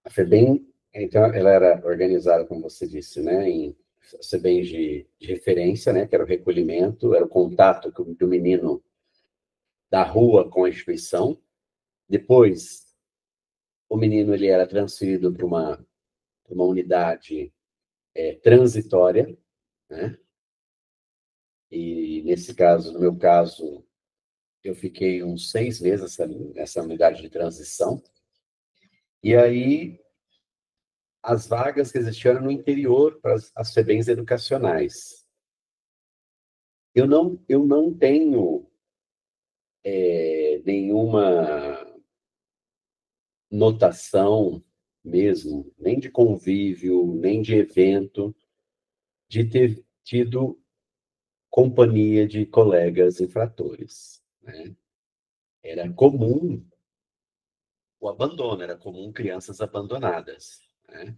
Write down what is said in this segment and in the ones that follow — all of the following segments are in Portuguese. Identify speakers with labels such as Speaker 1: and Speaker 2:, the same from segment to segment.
Speaker 1: A FEBEM, então, ela era organizada, como você disse, né, em FEBEMs de referência, né, que era o recolhimento, era o contato do menino da rua com a instituição. Depois, o menino ele era transferido para uma unidade transitória, né? E nesse caso, no meu caso, eu fiquei uns 6 meses nessa unidade de transição. E aí, as vagas que existiam eram no interior para as FEBEMs educacionais. Eu não tenho nenhuma notação mesmo, nem de convívio, nem de evento, de ter tido companhia de colegas infratores, né? Era comum o abandono, era comum crianças abandonadas, né?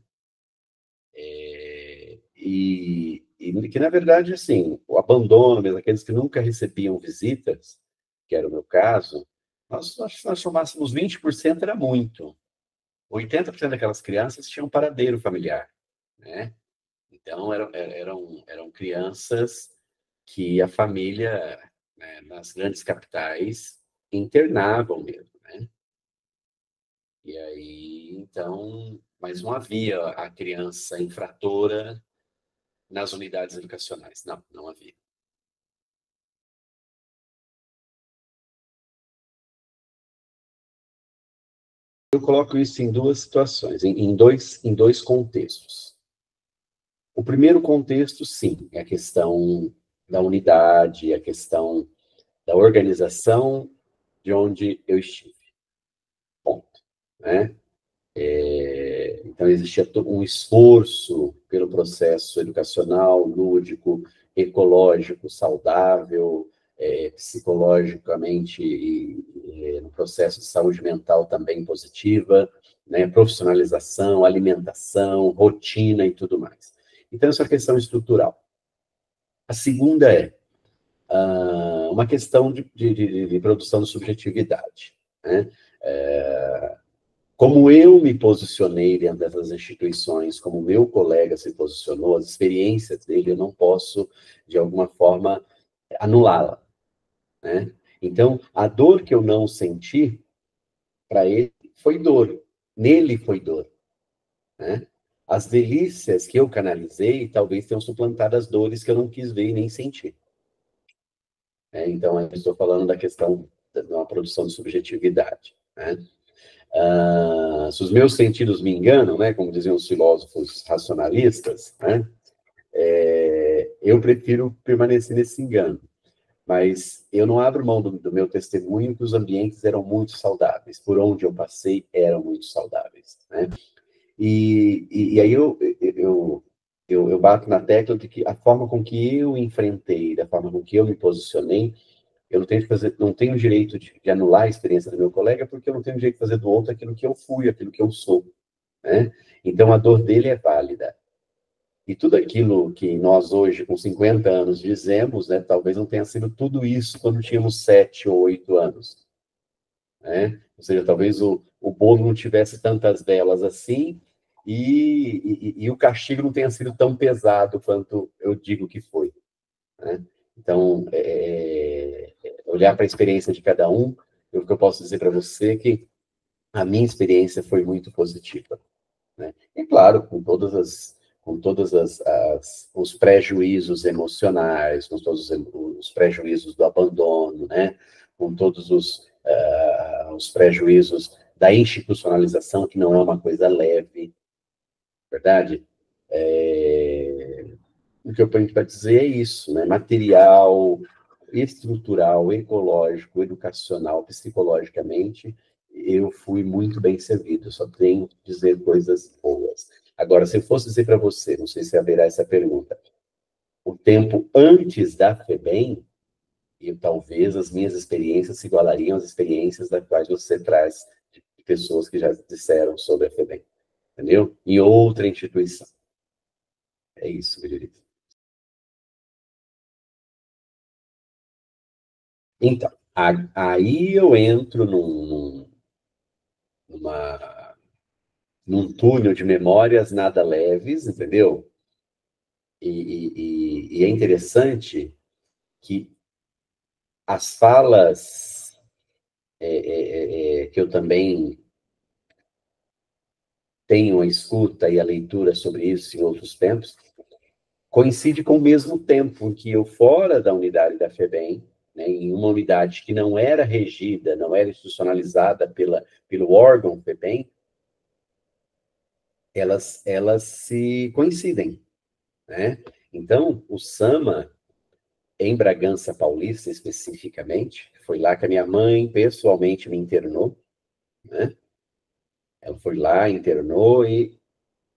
Speaker 1: E que, na verdade, assim, o abandono, mesmo aqueles que nunca recebiam visitas, que era o meu caso, nós somássemos 20% era muito. 80% daquelas crianças tinham paradeiro familiar, né? Então, eram crianças que a família, né, nas grandes capitais, internavam mesmo, né? E aí, então, mas não havia a criança infratora nas unidades educacionais. Não, não havia. Eu coloco isso em duas situações, em dois contextos. O primeiro contexto, sim, é a questão da unidade, a questão da organização de onde eu estive. Ponto. Né? Então, existia um esforço pelo processo educacional, lúdico, ecológico, saudável, psicologicamente e no processo de saúde mental também positiva, né? Profissionalização, alimentação, rotina e tudo mais. Então, essa é uma questão estrutural. A segunda é uma questão de produção de subjetividade, né? Como eu me posicionei dentro dessas instituições, como meu colega se posicionou, as experiências dele, eu não posso, de alguma forma, anulá-la, né? Então, a dor que eu não senti, para ele, foi dor. Nele foi dor, né? As delícias que eu canalizei, talvez tenham suplantado as dores que eu não quis ver e nem sentir. Então, eu estou falando da questão de uma produção de subjetividade, né? Se os meus sentidos me enganam, né, como diziam os filósofos racionalistas, né, eu prefiro permanecer nesse engano. Mas eu não abro mão do meu testemunho que os ambientes eram muito saudáveis. Por onde eu passei, eram muito saudáveis. Né? E aí eu bato na tecla de que a forma com que eu enfrentei, da forma com que eu me posicionei, eu não tenho direito de anular a experiência do meu colega, porque eu não tenho direito de fazer do outro aquilo que eu fui, aquilo que eu sou. Né? Então, a dor dele é válida. E tudo aquilo que nós hoje, com 50 anos, dizemos, né, talvez não tenha sido tudo isso quando tínhamos 7 ou 8 anos. Né? Ou seja, talvez o bolo não tivesse tantas velas assim e o castigo não tenha sido tão pesado quanto eu digo que foi. Né? Então, olhar para a experiência de cada um, o que eu posso dizer para você é que a minha experiência foi muito positiva. Né? E claro, com todos os prejuízos emocionais, com todos os prejuízos do abandono, né? Com todos os prejuízos da institucionalização, que não é uma coisa leve, verdade? O que eu tenho para dizer é isso, né? Material, estrutural, ecológico, educacional, psicologicamente, eu fui muito bem servido, só tenho que dizer coisas boas. Agora, se eu fosse dizer para você, não sei se haverá essa pergunta, o tempo antes da FEBEM, e talvez as minhas experiências se igualariam às experiências das quais você traz de pessoas que já disseram sobre a FEBEM, entendeu? Em outra instituição. É isso, querido. Então, aí eu entro numa num túnel de memórias nada leves, entendeu? E é interessante que as falas que eu também tenho a escuta e a leitura sobre isso em outros tempos, coincide com o mesmo tempo que eu, fora da unidade da FEBEM, né, em uma unidade que não era regida, não era institucionalizada pelo órgão FEBEM, elas se coincidem, né? Então, o SAMA, em Bragança Paulista especificamente, foi lá que a minha mãe pessoalmente me internou, né? Ela foi lá, internou, e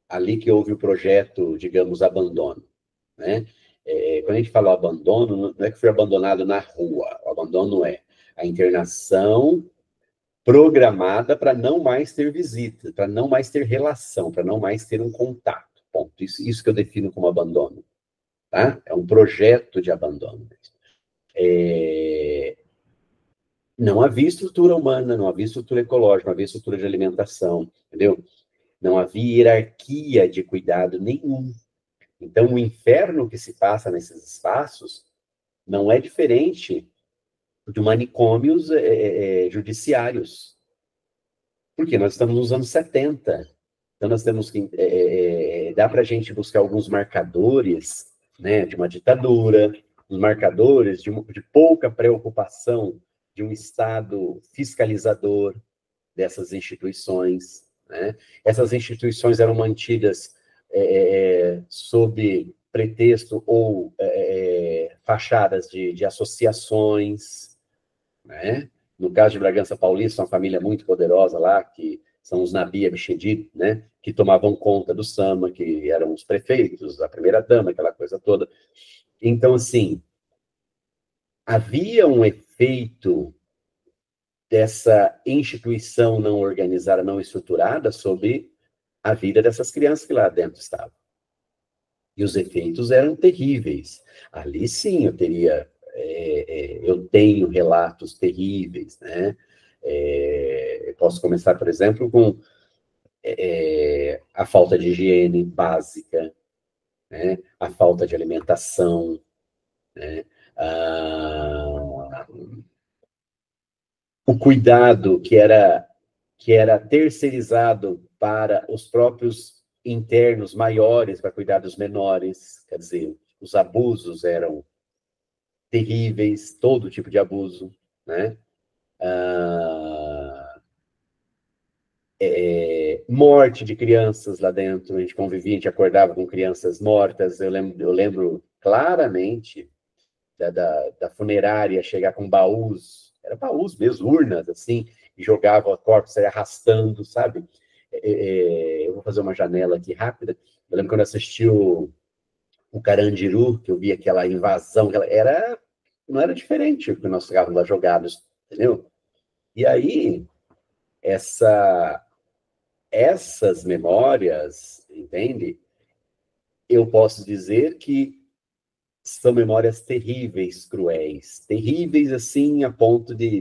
Speaker 1: ali que houve o projeto, digamos, abandono, né? Quando a gente fala abandono, não é que foi abandonado na rua, o abandono é a internação programada para não mais ter visita, para não mais ter relação, para não mais ter um contato. Ponto. Isso que eu defino como abandono. Tá? É um projeto de abandono. Não havia estrutura humana, não havia estrutura ecológica, não havia estrutura de alimentação, entendeu? Não havia hierarquia de cuidado nenhum. Então, o inferno que se passa nesses espaços não é diferente de manicômios judiciários. Porque nós estamos nos anos 70. Então, nós temos que... dá para a gente buscar alguns marcadores, né, de uma ditadura, os marcadores de pouca preocupação de um Estado fiscalizador dessas instituições, né? Essas instituições eram mantidas sob pretexto ou fachadas de associações, né? No caso de Bragança Paulista, uma família muito poderosa lá, que são os Nabi Abichedid, né? Que tomavam conta do SAMA, que eram os prefeitos, a primeira-dama, aquela coisa toda. Então, assim, havia um efeito dessa instituição não organizada, não estruturada, sobre a vida dessas crianças que lá dentro estavam. E os efeitos eram terríveis. Ali sim eu tenho relatos terríveis, né? Posso começar, por exemplo, com a falta de higiene básica, né? A falta de alimentação, né? O cuidado que era terceirizado para os próprios internos maiores para cuidar dos menores, quer dizer, os abusos eram terríveis, todo tipo de abuso, né? Morte de crianças lá dentro, a gente convivia, a gente acordava com crianças mortas, eu lembro claramente da funerária chegar com baús, era baús mesmo, urnas, assim, e jogava o corpo, saia arrastando, sabe? Eu vou fazer uma janela aqui rápida. Eu lembro quando eu assisti o Carandiru, que eu vi aquela invasão, não era diferente do que nós ficávamos lá jogados, entendeu? E aí, essas memórias, entende? Eu posso dizer que são memórias terríveis, cruéis, terríveis assim a ponto de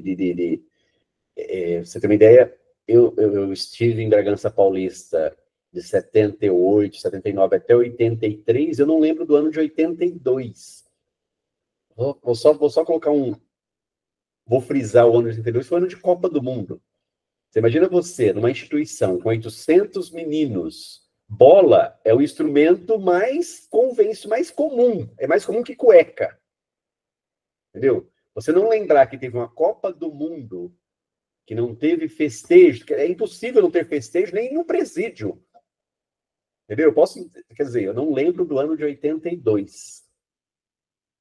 Speaker 1: você ter uma ideia, eu estive em Bragança Paulista de 78, 79 até 83, eu não lembro do ano de 82. Vou só colocar vou frisar o ano de 82, foi o ano de Copa do Mundo. Você imagina você, numa instituição com 800 meninos, bola é o instrumento mais mais comum, é mais comum que cueca. Entendeu? Você não lembrar que teve uma Copa do Mundo, que não teve festejo, é impossível não ter festejo nem no presídio. Entendeu? Quer dizer, eu não lembro do ano de 82.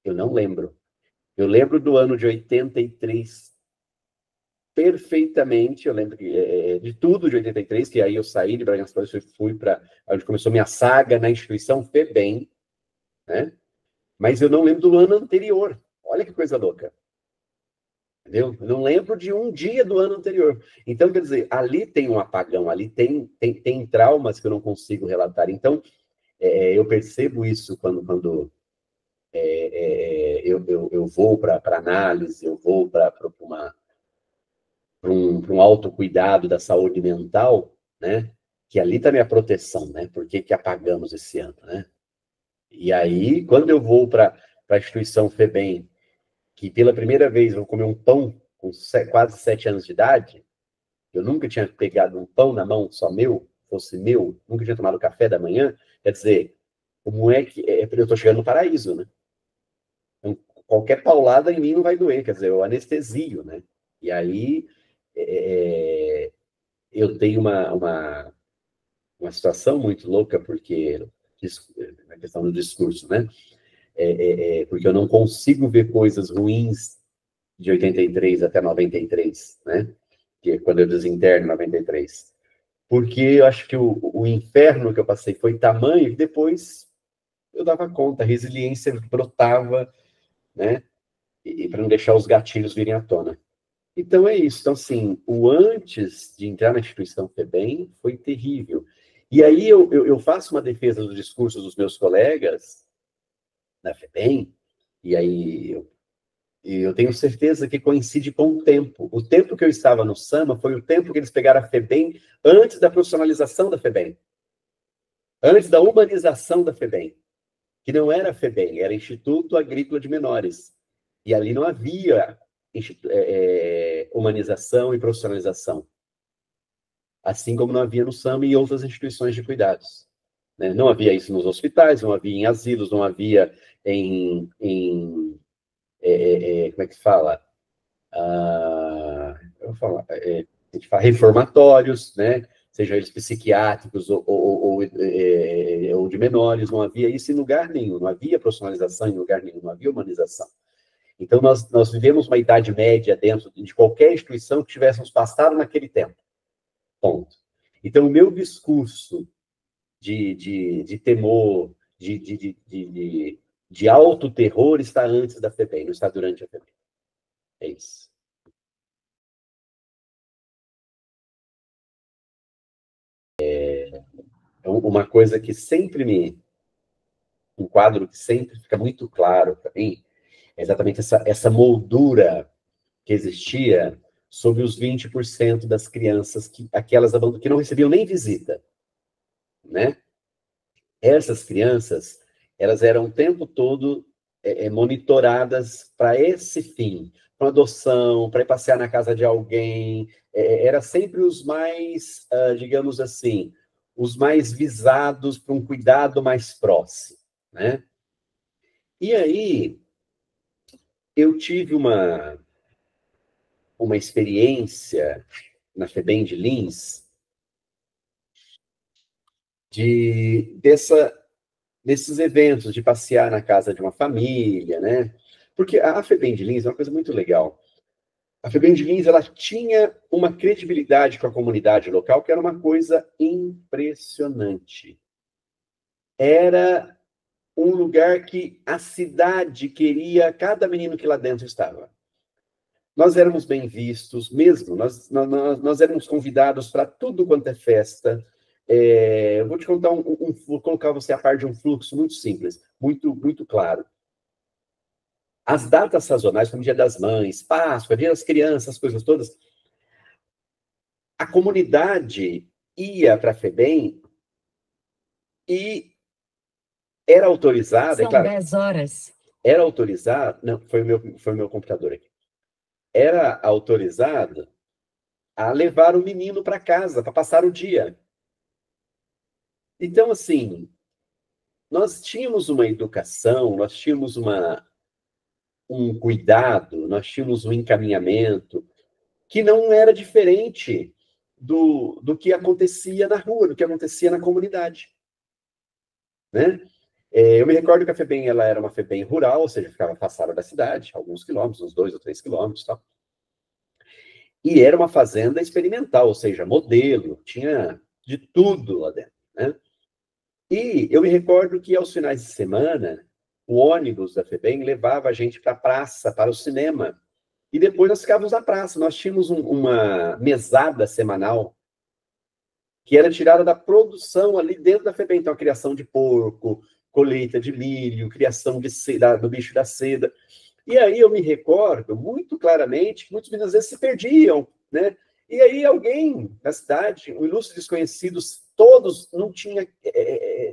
Speaker 1: Eu não lembro. Eu lembro do ano de 83 perfeitamente. Eu lembro de tudo de 83, que aí eu saí de Bragança Paulista e fui para onde começou minha saga na instituição FEBEM, né? Mas eu não lembro do ano anterior. Olha que coisa louca. Entendeu? Eu não lembro de um dia do ano anterior. Então, quer dizer, ali tem um apagão, ali tem traumas que eu não consigo relatar. Então, eu percebo isso quando eu vou para análise, eu vou para um autocuidado da saúde mental, né? que ali está minha proteção, né? Por que que apagamos esse ano, né? E aí, quando eu vou para a instituição FEBEM, que pela primeira vez eu vou comer um pão com quase 7 anos de idade, eu nunca tinha pegado um pão na mão, só meu, fosse meu, nunca tinha tomado café da manhã, quer dizer, como é que... eu estou chegando no paraíso, né? Então, qualquer paulada em mim não vai doer, quer dizer, eu anestesio, né? E aí, eu tenho uma situação muito louca, porque na questão do discurso, né? Porque eu não consigo ver coisas ruins de 83 até 93, né? Que é quando eu desinterno em 93. Porque eu acho que o inferno que eu passei foi tamanho que depois eu dava conta, a resiliência brotava, né? E para não deixar os gatilhos virem à tona. Então é isso. Então, assim, o antes de entrar na instituição FEBEM foi terrível. E aí eu faço uma defesa dos discursos dos meus colegas na FEBEM, e aí eu tenho certeza que coincide com o tempo. O tempo que eu estava no SAMA foi o tempo que eles pegaram a FEBEM antes da profissionalização da FEBEM, antes da humanização da FEBEM, que não era FEBEM, era Instituto Agrícola de Menores. E ali não havia humanização e profissionalização, assim como não havia no SAMA e outras instituições de cuidados. Né? Não havia isso nos hospitais, não havia em asilos, não havia como é que se fala? Eu vou falar, a gente fala reformatórios, né? Sejam eles psiquiátricos ou de menores, não havia isso em lugar nenhum, não havia profissionalização em lugar nenhum, não havia humanização. Então, nós vivemos uma idade média dentro de qualquer instituição que tivéssemos passado naquele tempo. Ponto. Então, o meu discurso de temor, de autoterror está antes da FEBEM, não está durante a FEBEM. É isso. Uma coisa que sempre um quadro que sempre fica muito claro para mim, é exatamente essa moldura que existia sobre os 20% das crianças, aquelas que não recebiam nem visita, né? Essas crianças, elas eram o tempo todo monitoradas para esse fim, para adoção, para ir passear na casa de alguém, era sempre os mais, digamos assim, os mais visados para um cuidado mais próximo, né? E aí, eu tive uma experiência na FEBEM de Lins, desses eventos, de passear na casa de uma família, né? Porque a FEBEM de Lins é uma coisa muito legal. A FEBEM de Lins, ela tinha uma credibilidade com a comunidade local que era uma coisa impressionante. Era um lugar que a cidade queria cada menino que lá dentro estava. Nós éramos bem vistos, mesmo, nós éramos convidados para tudo quanto é festa. Eu vou te contar vou colocar você a par de um fluxo muito simples, muito, muito claro. As datas sazonais, como Dia das Mães, Páscoa, Dia das Crianças, as coisas todas, a comunidade ia para a FEBEM e era autorizada...
Speaker 2: São
Speaker 1: claro,
Speaker 2: 10 horas.
Speaker 1: Era autorizado... Não, foi o meu computador aqui. Era autorizado a levar o menino para casa, para passar o dia. Então, assim, nós tínhamos uma educação, nós tínhamos um cuidado, nós tínhamos um encaminhamento que não era diferente do que acontecia na rua, do que acontecia na comunidade. Né? Eu me recordo que a FEBEM ela era uma FEBEM rural, ou seja, ficava afastada da cidade, alguns quilômetros, uns 2 ou 3 quilômetros, tal. E era uma fazenda experimental, ou seja, modelo, tinha de tudo lá dentro, né? E eu me recordo que aos finais de semana, o ônibus da FEBEM levava a gente para a praça, para o cinema. E depois nós ficávamos na praça. Nós tínhamos uma mesada semanal que era tirada da produção ali dentro da FEBEM. Então, a criação de porco, colheita de milho, criação do bicho da seda. E aí eu me recordo muito claramente que muitos meninos às vezes se perdiam, né? E aí alguém na cidade, um ilustre desconhecido, todos, não tinha,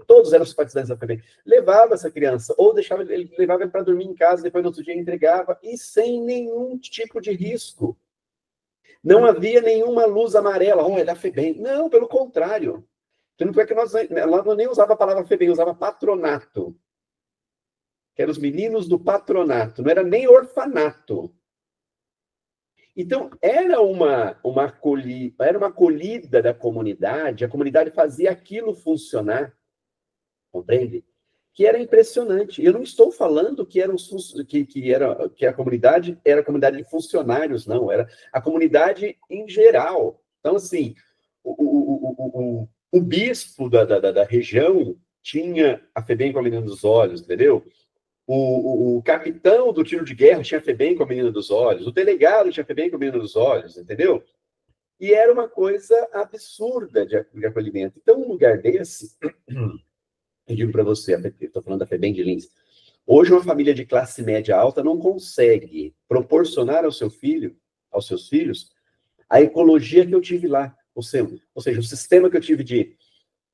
Speaker 1: todos eram simpatizantes da FEBEM. Levava essa criança, ou deixava, ele levava ele para dormir em casa, depois no outro dia entregava, e sem nenhum tipo de risco. Não havia nenhuma luz amarela, é da FEBEM. Não, pelo contrário. Tanto é que nós nem usava a palavra FEBEM, usava patronato. Que eram os meninos do patronato, não era nem orfanato. Então, era uma acolhida da comunidade, a comunidade fazia aquilo funcionar, compreende? Que era impressionante. Eu não estou falando que a comunidade era a comunidade de funcionários, não, era a comunidade em geral. Então, assim, o bispo da região tinha a FEBEM com a menina dos olhos, entendeu? O capitão do tiro de guerra tinha FEBEM com a menina dos olhos, o delegado tinha FEBEM com a menina dos olhos, entendeu? E era uma coisa absurda de acolhimento. Então, um lugar desse, eu digo para você, estou falando da FEBEM de Lins, hoje uma família de classe média alta não consegue proporcionar aos seus filhos, a ecologia que eu tive lá. Ou seja, o sistema que eu tive de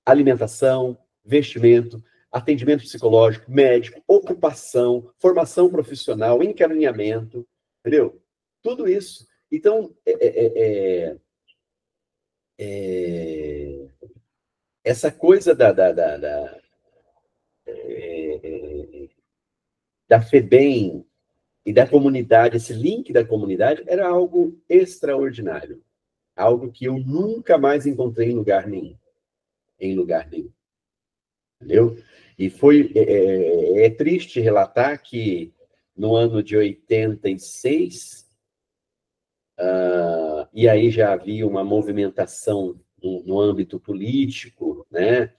Speaker 1: alimentação, vestimento, atendimento psicológico, médico, ocupação, formação profissional, encaminhamento, entendeu? Tudo isso. Então, essa coisa da FEBEM e da comunidade, esse link da comunidade, era algo extraordinário. Algo que eu nunca mais encontrei em lugar nenhum. Entendeu? E é triste relatar que no ano de 86, e aí já havia uma movimentação no âmbito político, né?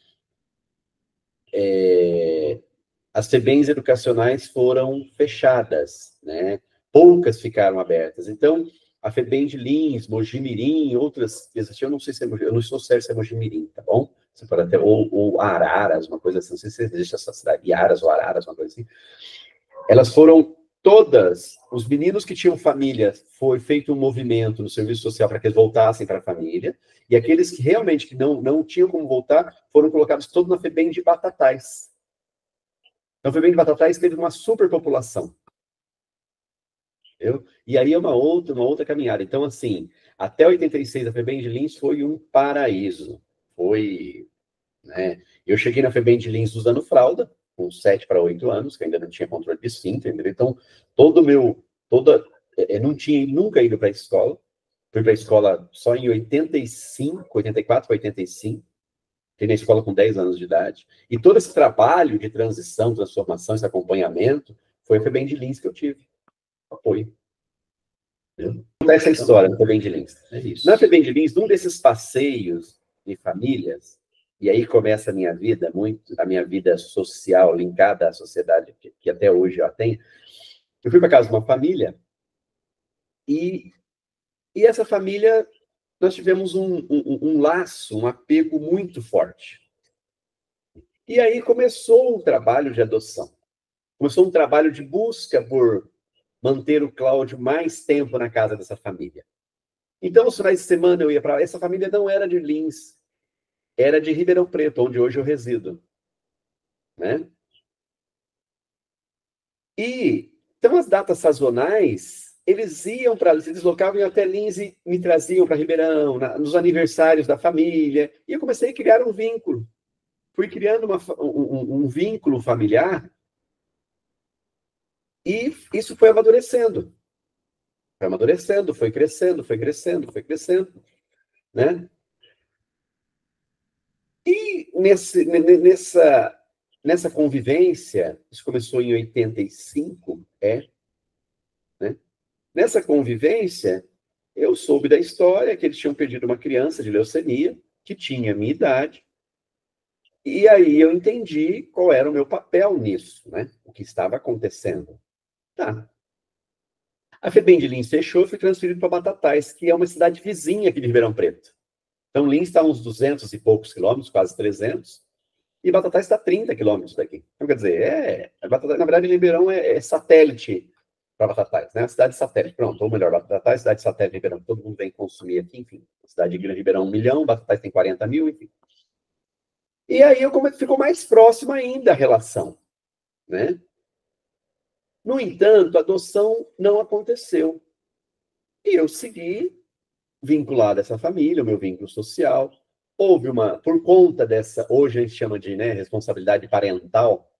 Speaker 1: As FEBEMs educacionais foram fechadas, né? Poucas ficaram abertas. Então, a FEBEM de Lins, Mojimirim, outras existiam, eu não sei se eu não estou certo se é Mojimirim, tá bom? Você pode até, ou Araras, uma coisa assim, não sei se existe essa cidade, Iaras ou Araras, uma coisa assim. Elas foram todas, os meninos que tinham família, foi feito um movimento no serviço social para que eles voltassem para a família, e aqueles que realmente que não tinham como voltar, foram colocados todos na FEBEM de Batatais. Então, a FEBEM de Batatais teve uma superpopulação. Entendeu? E aí é uma outra caminhada. Então, assim, até 86, a FEBEM de Lins foi um paraíso. Foi, né? Eu cheguei na FEBEM de Lins usando fralda, com 7 para 8 anos, que ainda não tinha controle de cinto, entendeu? Então, não tinha nunca ido para a escola. Fui para a escola só em 85, 84 para 85. Entrei na escola com 10 anos de idade. E todo esse trabalho de transição, transformação, esse acompanhamento, foi a FEBEM de Lins que eu tive. Apoio. Vou contar essa história na FEBEM de Lins. É isso. Na FEBEM de Lins, num desses passeios de famílias, e aí começa a minha vida social linkada à sociedade que até hoje eu tenho. Eu fui para casa de uma família e essa família, nós tivemos um laço, um apego muito forte. E aí começou um trabalho de adoção. Começou um trabalho de busca por manter o Cláudio mais tempo na casa dessa família. Então, os finais de semana eu ia para lá. Essa família não era de Lins, era de Ribeirão Preto, onde hoje eu resido. Né? E, então, as datas sazonais, eles iam para se deslocavam até Lins e me traziam para Ribeirão, nos aniversários da família. E eu comecei a criar um vínculo. Fui criando um vínculo familiar e isso foi amadurecendo. Foi amadurecendo, foi crescendo, né? E nessa convivência, isso começou em 85, né? Nessa convivência, eu soube da história que eles tinham perdido uma criança de leucemia, que tinha a minha idade, e aí eu entendi qual era o meu papel nisso, né? O que estava acontecendo. Tá. A FEBEM de Lins fechou e fui transferido para Batatais, que é uma cidade vizinha aqui de Ribeirão Preto. Então, Lins está a uns 200 e poucos quilômetros, quase 300, e Batatais está a 30 quilômetros daqui. Então, quer dizer, Batatais, na verdade, Ribeirão é satélite para Batatais, né? Cidade satélite, pronto, ou melhor, Batatais, cidade satélite de Ribeirão, todo mundo vem consumir aqui, enfim. A cidade de Ribeirão, 1 milhão, Batatais tem 40 mil, enfim. E aí ficou mais próxima ainda a relação, né? No entanto, a adoção não aconteceu. E eu segui vinculado a essa família, o meu vínculo social. Houve por conta dessa, hoje a gente chama de, né, responsabilidade parental,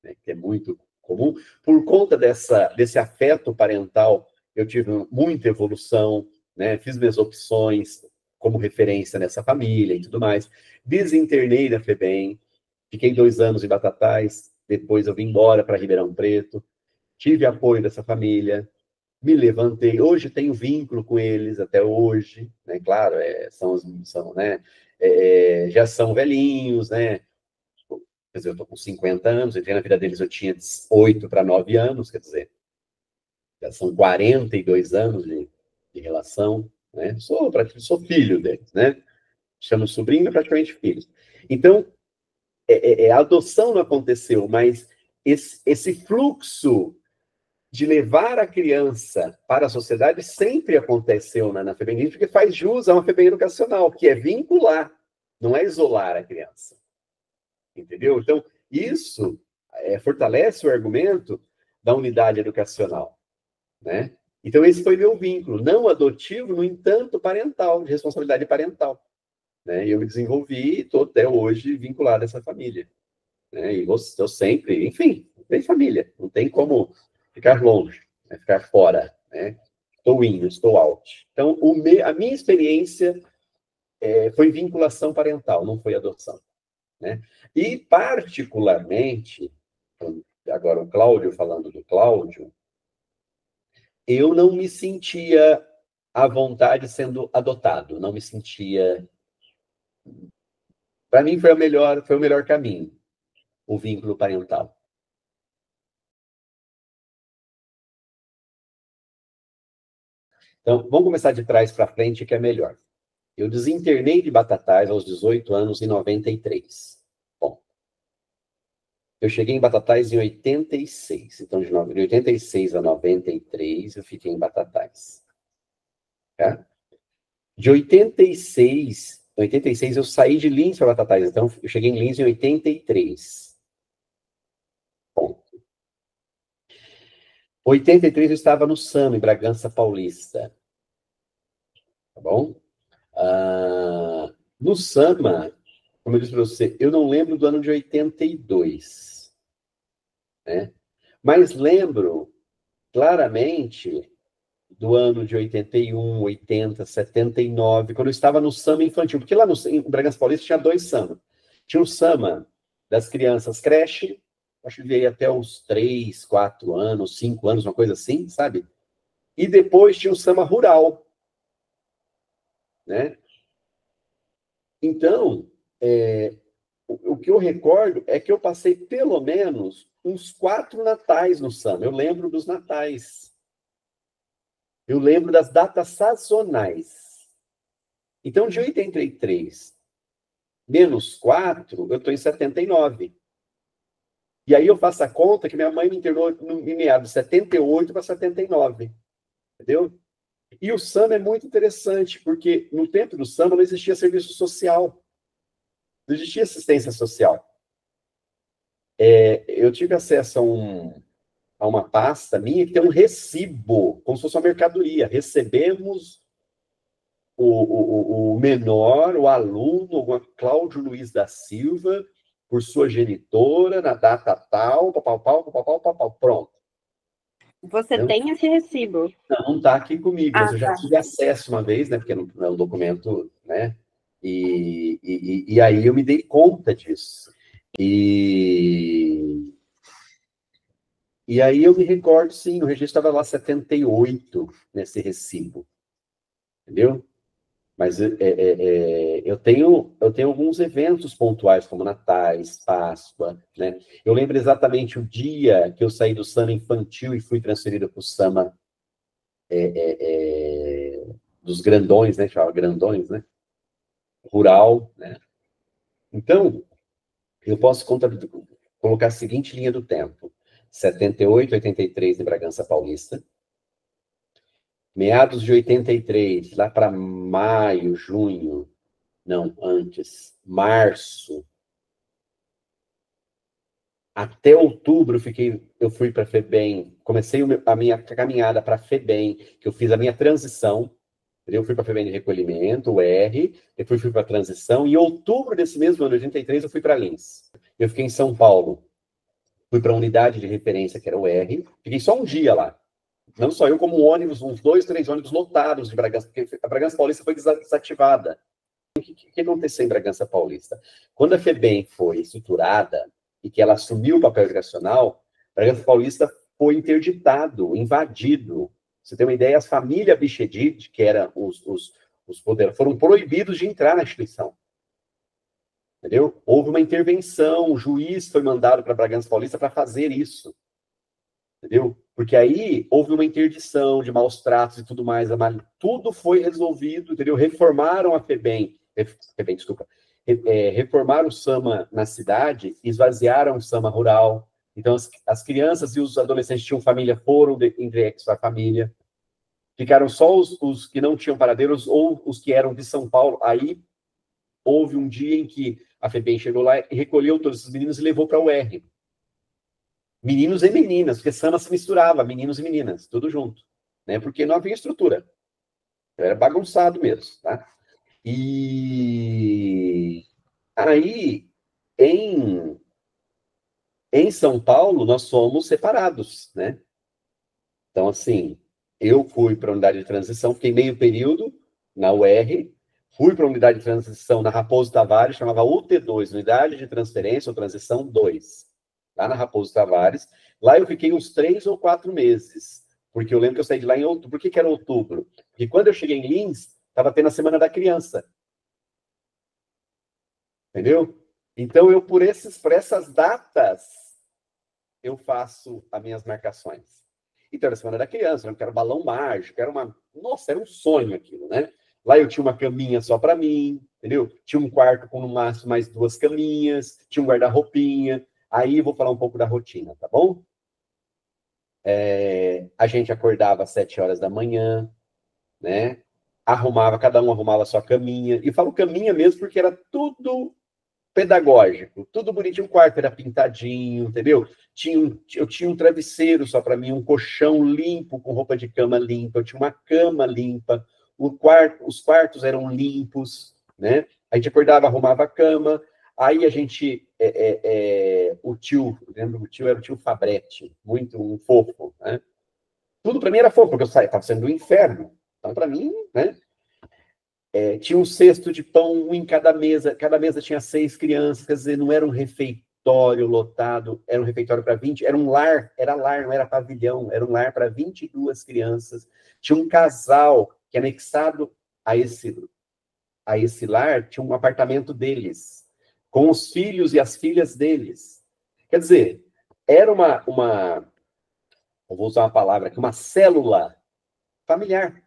Speaker 1: né, que é muito comum, por conta desse afeto parental, eu tive muita evolução, né, fiz minhas opções como referência nessa família e tudo mais. Desinternei da FEBEM, fiquei 2 anos em Batatais, depois eu vim embora para Ribeirão Preto, tive apoio dessa família, me levantei. Hoje tenho vínculo com eles até hoje, né? Claro, né? Já são velhinhos, né? Quer dizer, eu estou com 50 anos, entrei na vida deles, eu tinha 8 para 9 anos, quer dizer, já são 42 anos de relação, né? Sou filho deles, né? Chamo sobrinho, é praticamente filho. Então, a adoção não aconteceu, mas esse fluxo de levar a criança para a sociedade sempre aconteceu na FEBEM, porque faz jus a uma FEBEM educacional, que é vincular, não é isolar a criança. Entendeu? Então, isso fortalece o argumento da unidade educacional, né? Então, esse foi meu vínculo, não adotivo, no entanto, parental, de responsabilidade parental. Né? E eu me desenvolvi e estou até hoje vinculado a essa família. Né? E eu sempre, enfim, tem família, não tem como ficar longe, né? Ficar fora. Né? Estou in, estou out. Então, a minha experiência foi vinculação parental, não foi adoção. Né? E, particularmente, agora o Cláudio, falando do Cláudio, eu não me sentia à vontade sendo adotado, não me sentia... Para mim foi o melhor caminho, o vínculo parental. Então, vamos começar de trás para frente, que é melhor. Eu desinternei de Batatais aos 18 anos, em 93. Bom, eu cheguei em Batatais em 86. Então, de 86 a 93, eu fiquei em Batatais. Tá? De 86 eu saí de Lins para Batatais. Então, eu cheguei em Lins em 83. Bom, 83 eu estava no SAM, em Bragança Paulista. Tá bom? No SAMA, como eu disse para você, eu não lembro do ano de 82. Né? Mas lembro claramente do ano de 81, 80, 79, quando eu estava no SAMA infantil. Porque lá no em Bragança Paulista tinha 2 SAMA. Tinha o SAMA das crianças creche, acho que veio até os 3, 4 anos, 5 anos, uma coisa assim, sabe? E depois tinha o SAMA rural. Né? Então, o que eu recordo é que eu passei pelo menos uns 4 natais no SAMA. Eu lembro dos natais. Eu lembro das datas sazonais. Então, de 83 menos 4, eu estou em 79. E aí eu faço a conta que minha mãe me internou em meados de 78 para 79. Entendeu? E o SAMA é muito interessante, porque no tempo do SAMA não existia serviço social. Não existia assistência social. Eu tive acesso a uma pasta minha que tem um recibo, como se fosse uma mercadoria. Recebemos o menor, o aluno, Cláudio Luiz da Silva, por sua genitora, na data tal, pronto.
Speaker 2: Você não tem esse recibo?
Speaker 1: Não está aqui comigo, mas eu já tive acesso uma vez, né? Porque não é um documento, né? E aí eu me dei conta disso. E aí eu me recordo, sim, o registro estava lá 78 nesse recibo. Entendeu? Mas eu tenho alguns eventos pontuais, como Natais, Páscoa, né? Eu lembro exatamente o dia que eu saí do SAMA infantil e fui transferido para o SAMA dos grandões, né? Chamava grandões, né? Rural, né? Então, eu posso colocar a seguinte linha do tempo. 78, 83 em Bragança Paulista. Meados de 83, lá para maio, junho, não, antes, março, Até outubro eu fui para a FEBEM, comecei a minha caminhada para a FEBEM, que eu fiz a minha transição. Eu fui para a FEBEM de recolhimento, o R, depois fui para a transição, e em outubro desse mesmo ano, 83, eu fui para Lins. Eu fiquei em São Paulo, fui para a unidade de referência, que era o R, fiquei só um dia lá. Não só eu, como um ônibus, uns 2, 3 ônibus lotados de Bragança, porque a Bragança Paulista foi desativada. O que aconteceu em Bragança Paulista? Quando a FEBEM foi estruturada e que ela assumiu o papel educacional, Bragança Paulista foi interditado, invadido. Você tem uma ideia, as famílias Bichedid, que eram os poderes, foram proibidos de entrar na instituição. Entendeu? Houve uma intervenção, o juiz foi mandado para Bragança Paulista para fazer isso. Entendeu? Porque aí houve uma interdição de maus tratos e tudo mais. Tudo foi resolvido, entendeu? Reformaram a FEBEM, desculpa. Reformaram o SAMA na cidade, esvaziaram o SAMA rural. Então, as crianças e os adolescentes que tinham família foram entregues para a família. Ficaram só os que não tinham paradeiros ou os que eram de São Paulo. Aí houve um dia em que a FEBEM chegou lá e recolheu todos esses meninos e levou para o UR. Meninos e meninas, porque SAMA se misturava, meninos e meninas, tudo junto, né? Porque não havia estrutura. Era bagunçado mesmo, tá? E aí, em São Paulo, nós somos separados, né? Então, assim, eu fui para a unidade de transição, fiquei meio período na UR, fui para a unidade de transição na Raposo Tavares, chamava UT2, Unidade de Transferência ou Transição 2. Lá na Raposo Tavares. Lá eu fiquei uns 3 ou 4 meses, porque eu lembro que eu saí de lá em outubro. Por que era outubro? Porque quando eu cheguei em Lins, estava tendo a Semana da Criança. Entendeu? Então, por essas datas, eu faço as minhas marcações. Então, era a Semana da Criança, eu quero balão mágico, Nossa, era um sonho aquilo, né? Lá eu tinha uma caminha só para mim, entendeu? Tinha um quarto com, no máximo, mais 2 caminhas, tinha um guarda-roupinha. Aí vou falar um pouco da rotina, tá bom? A gente acordava às 7 horas da manhã, né? Cada um arrumava a sua caminha. E falo caminha mesmo porque era tudo pedagógico, tudo bonitinho. O quarto era pintadinho, entendeu? Eu tinha um travesseiro só para mim, um colchão limpo, com roupa de cama limpa, eu tinha uma cama limpa, os quartos eram limpos, né? A gente acordava, arrumava a cama. Aí a gente, o tio, lembro, o tio era o tio Fabretti, muito um fofo, né? Tudo para mim era fofo, porque eu estava sendo do inferno. Então, para mim, né? Tinha um cesto de pão, um em cada mesa tinha 6 crianças, quer dizer, não era um refeitório lotado, era um refeitório para 20, era lar, não era pavilhão, era um lar para 22 crianças. Tinha um casal que anexado a esse lar, tinha um apartamento deles, com os filhos e as filhas deles. Quer dizer, era eu vou usar uma palavra aqui, uma célula familiar.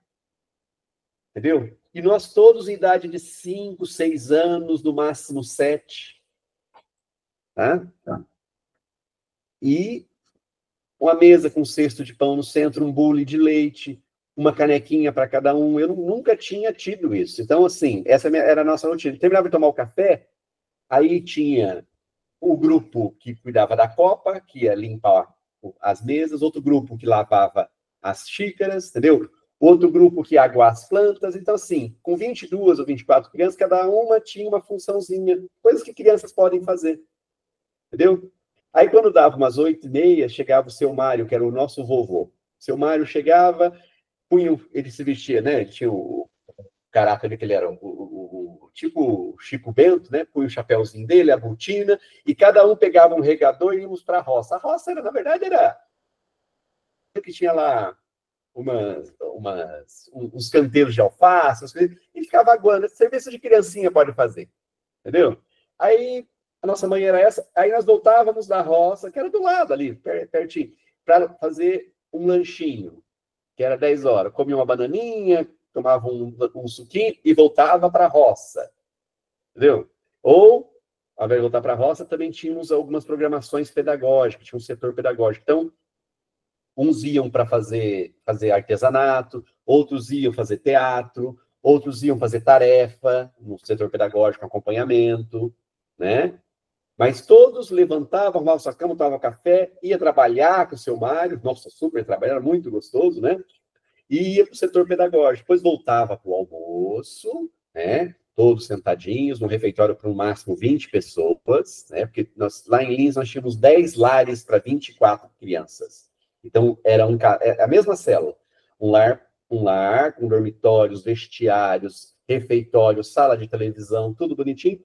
Speaker 1: Entendeu? E nós todos em idade de 5, 6 anos, no máximo 7. Tá? E uma mesa com um cesto de pão no centro, um bule de leite, uma canequinha para cada um. Eu nunca tinha tido isso. Então, assim, essa era a nossa rotina. Terminava de tomar o café, aí tinha o grupo que cuidava da copa, que ia limpar as mesas, outro grupo que lavava as xícaras, entendeu? Outro grupo que ia aguar as plantas. Então, assim, com 22 ou 24 crianças, cada uma tinha uma funçãozinha, coisas que crianças podem fazer, entendeu? Aí, quando dava umas 8h30, chegava o seu Mário, que era o nosso vovô. O seu Mário chegava, ele se vestia, né? Ele tinha o caráter que ele era tipo Chico Bento, né? Punha o chapéuzinho dele, a botina, e cada um pegava um regador e íamos para a roça. A roça, na verdade, era que tinha lá uns canteiros de alface, e ficava aguando. Serviço de criancinha pode fazer, entendeu? Aí, a nossa mãe era essa, aí nós voltávamos da roça, que era do lado ali, pertinho, para fazer um lanchinho, que era 10 horas. Comia uma bananinha, tomava um suquinho e voltava para a roça, entendeu? Ou, ao invés de voltar para a roça, também tínhamos algumas programações pedagógicas, tinha um setor pedagógico. Então, uns iam para fazer artesanato, outros iam fazer teatro, outros iam fazer tarefa no setor pedagógico, acompanhamento, né? Mas todos levantavam, arrumavam sua cama, tomavam café, ia trabalhar com o seu Mário, nossa, super trabalho, era muito gostoso, né? E ia para o setor pedagógico. Depois voltava para o almoço, né? Todos sentadinhos, no refeitório para no máximo 20 pessoas, né? Porque lá em Lins nós tínhamos 10 lares para 24 crianças. Então, era a mesma célula. Um lar com dormitórios, vestiários, refeitório, sala de televisão, tudo bonitinho,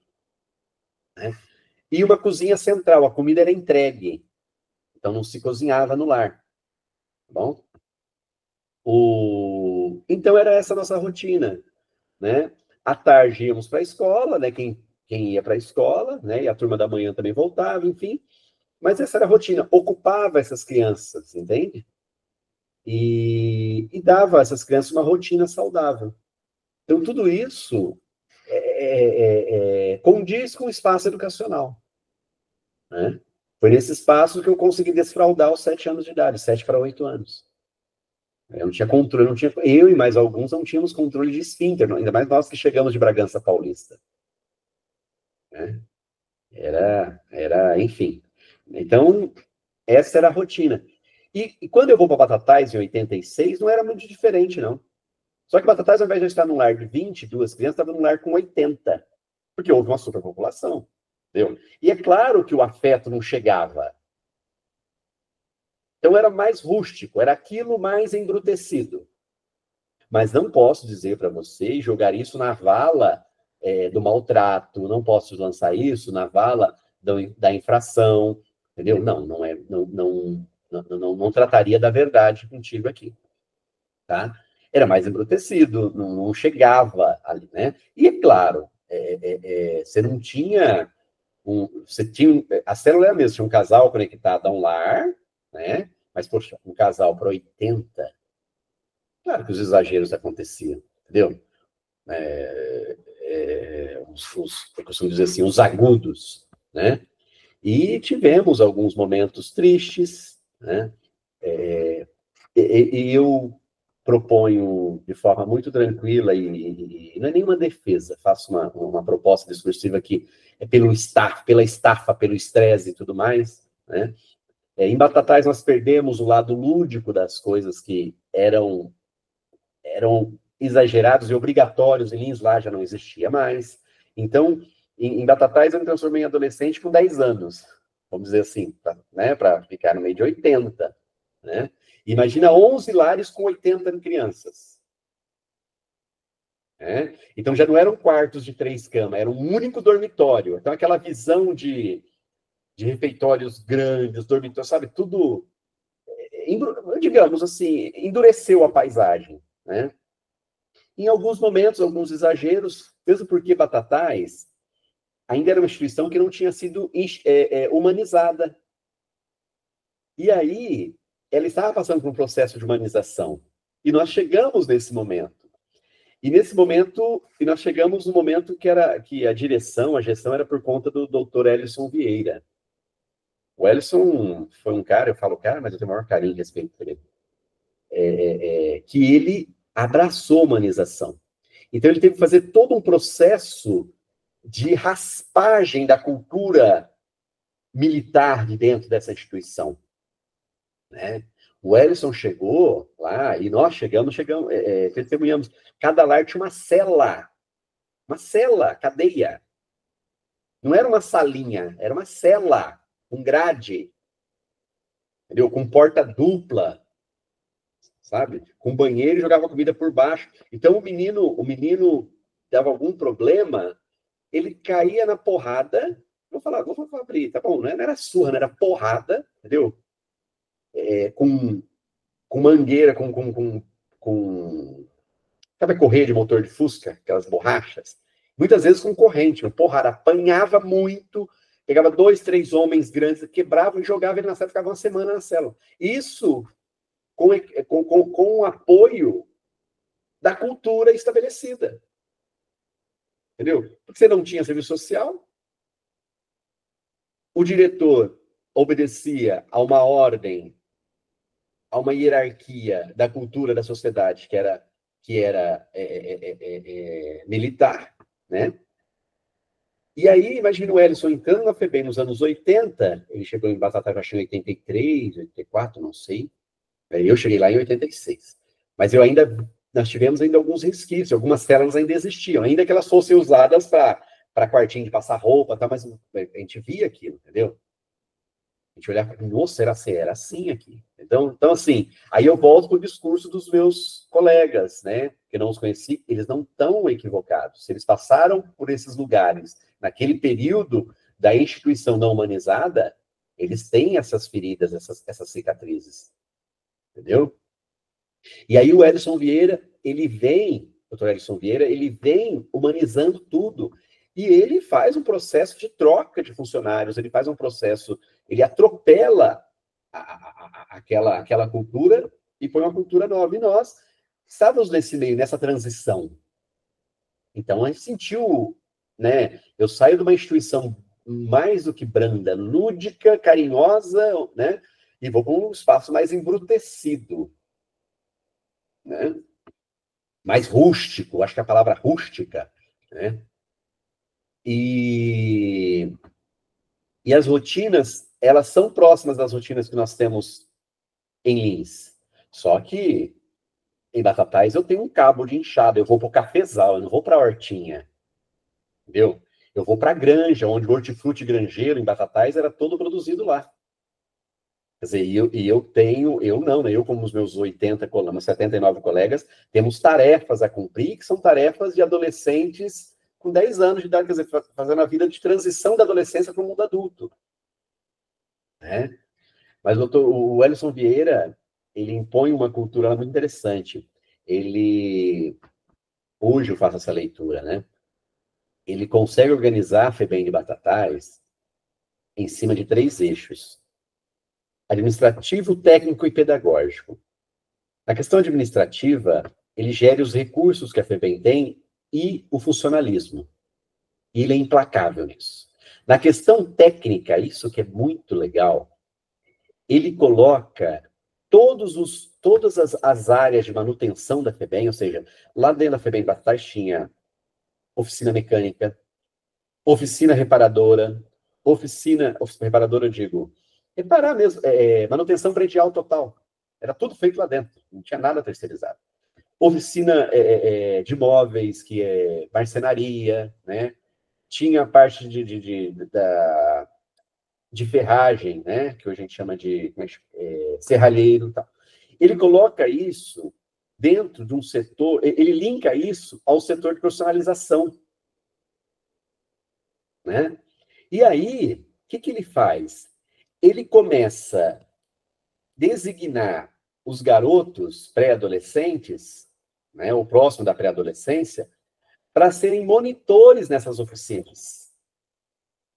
Speaker 1: né? E uma cozinha central, a comida era entregue. Então, não se cozinhava no lar. Tá bom? Então, era essa a nossa rotina, né? À tarde íamos para a escola, né? Quem ia para a escola, né? E a turma da manhã também voltava, enfim. Mas essa era a rotina, ocupava essas crianças, entende? E dava a essas crianças uma rotina saudável. Então, tudo isso condiz com o espaço educacional, né? Foi nesse espaço que eu consegui desfraldar aos 7 anos de idade, 7 para 8 anos. Eu não tinha controle, eu e mais alguns não tínhamos controle de esfíncter, ainda mais nós que chegamos de Bragança Paulista, né? Enfim. Então, essa era a rotina. E quando eu vou para Batatais, em 86, não era muito diferente, não. Só que Batatais, ao invés de estar num lar de 22 crianças, estava num lar com 80, porque houve uma superpopulação, entendeu? E é claro que o afeto não chegava. Então, era mais rústico, era aquilo mais embrutecido. Mas não posso dizer para você e jogar isso na vala do maltrato, não posso lançar isso na vala da infração, entendeu? Não trataria da verdade contigo aqui, tá? Era mais embrutecido, não chegava ali, né? E é claro, você não tinha a célula é a mesma, tinha um casal conectado a um lar, né? Mas, poxa, um casal para 80, claro que os exageros aconteciam, entendeu? Eu costumo dizer assim, os agudos, né? E tivemos alguns momentos tristes, né? E eu proponho de forma muito tranquila, e não é nenhuma defesa, faço uma proposta discursiva que é pela estafa, pelo estresse e tudo mais, né? Em Batatais nós perdemos o lado lúdico das coisas que eram exagerados e obrigatórios, em Lins lá já não existia mais. Então, em Batatais eu me transformei em adolescente com 10 anos, vamos dizer assim, para ficar no meio de 80, né? Imagina 11 lares com 80 crianças. Né? Então já não eram quartos de 3 camas, era um único dormitório. Então aquela visão de refeitórios grandes, dormitórios, sabe, tudo, digamos assim, endureceu a paisagem, né? Em alguns momentos, alguns exageros, mesmo porque Batatais ainda era uma instituição que não tinha sido humanizada. E aí, ela estava passando por um processo de humanização. E nós chegamos nesse momento. E nesse momento, nós chegamos no momento que a direção, a gestão era por conta do Dr. Ellison Vieira. O Ellison foi um cara, eu falo cara, mas eu tenho o maior carinho e respeito por ele. Que ele abraçou a humanização. Então, ele teve que fazer todo um processo de raspagem da cultura militar de dentro dessa instituição, né? O Ellison chegou lá e nós chegamos, testemunhamos. Cada lar tinha uma cela, cadeia. Não era uma salinha, era uma cela, com grade, entendeu? Com porta dupla, sabe? Com banheiro e jogava comida por baixo. Então o menino dava algum problema, ele caía na porrada. Vou falar, abrir, tá bom, não era surra, não era porrada, entendeu? Com mangueira, sabe a correia de motor de Fusca, aquelas borrachas? Muitas vezes com corrente, porrada, apanhava muito, pegava 2, 3 homens grandes, quebravam e jogavam ele na cela, ficava uma semana na cela. Isso com o apoio da cultura estabelecida. Entendeu? Porque você não tinha serviço social, o diretor obedecia a uma ordem, a uma hierarquia da cultura da sociedade que era militar, né? E aí, imagina o Ellison entrando na FEBEM nos anos 80, ele chegou em Batatais, acho em 83, 84, não sei. Eu cheguei lá em 86. Mas nós tivemos ainda alguns resquícios, algumas células ainda existiam, ainda que elas fossem usadas para quartinho de passar roupa, tá? Mas a gente via aquilo, entendeu? A gente olhava e falava, nossa, era assim aqui. Então, assim, aí eu volto para o discurso dos meus colegas, né? Que não os conheci, eles não estão equivocados. Se eles passaram por esses lugares, naquele período da instituição não humanizada, eles têm essas feridas, essas cicatrizes. Entendeu? E aí o Edson Vieira, doutor Edson Vieira, ele vem humanizando tudo. E ele faz um processo de troca de funcionários, ele faz um processo, ele atropela aquela cultura e põe uma cultura nova. E nós estávamos nesse meio, nessa transição. Então, a gente sentiu, né? Eu saio de uma instituição mais do que branda, lúdica, carinhosa, né? E vou para um espaço mais embrutecido, né? Mais rústico, acho que a palavra rústica, né? E as rotinas, elas são próximas das rotinas que nós temos em Lins. Só que em Batatais eu tenho um cabo de enxada, eu vou para o cafezal, eu não vou para a hortinha, entendeu? Eu vou para a granja, onde o hortifruti granjeiro em Batatais era todo produzido lá. Quer dizer, eu como os meus 79 colegas, temos tarefas a cumprir, que são tarefas de adolescentes com 10 anos de idade, quer dizer, fazendo a vida de transição da adolescência para o mundo adulto. Né? Mas o Ellison Vieira, ele impõe uma cultura muito interessante. Hoje eu faço essa leitura, né? Ele consegue organizar a FEBEM de Batatais em cima de 3 eixos: administrativo, técnico e pedagógico. Na questão administrativa, ele gere os recursos que a FEBEM tem e o funcionalismo. E ele é implacável nisso. Na questão técnica, isso que é muito legal, ele coloca todas as áreas de manutenção da FEBEM, ou seja, lá dentro da FEBEM Batatais tinha oficina mecânica, oficina reparadora, reparadora, eu digo, reparar mesmo, manutenção predial total. Era tudo feito lá dentro, não tinha nada terceirizado. Oficina de móveis, que é marcenaria, né? Tinha a parte de ferragem, né? Que hoje a gente chama de serralheiro e tal. Ele coloca isso dentro de um setor, ele linka isso ao setor de profissionalização, né? E aí, o que ele faz? Ele começa a designar os garotos pré-adolescentes, né, o próximo da pré-adolescência, para serem monitores nessas oficinas.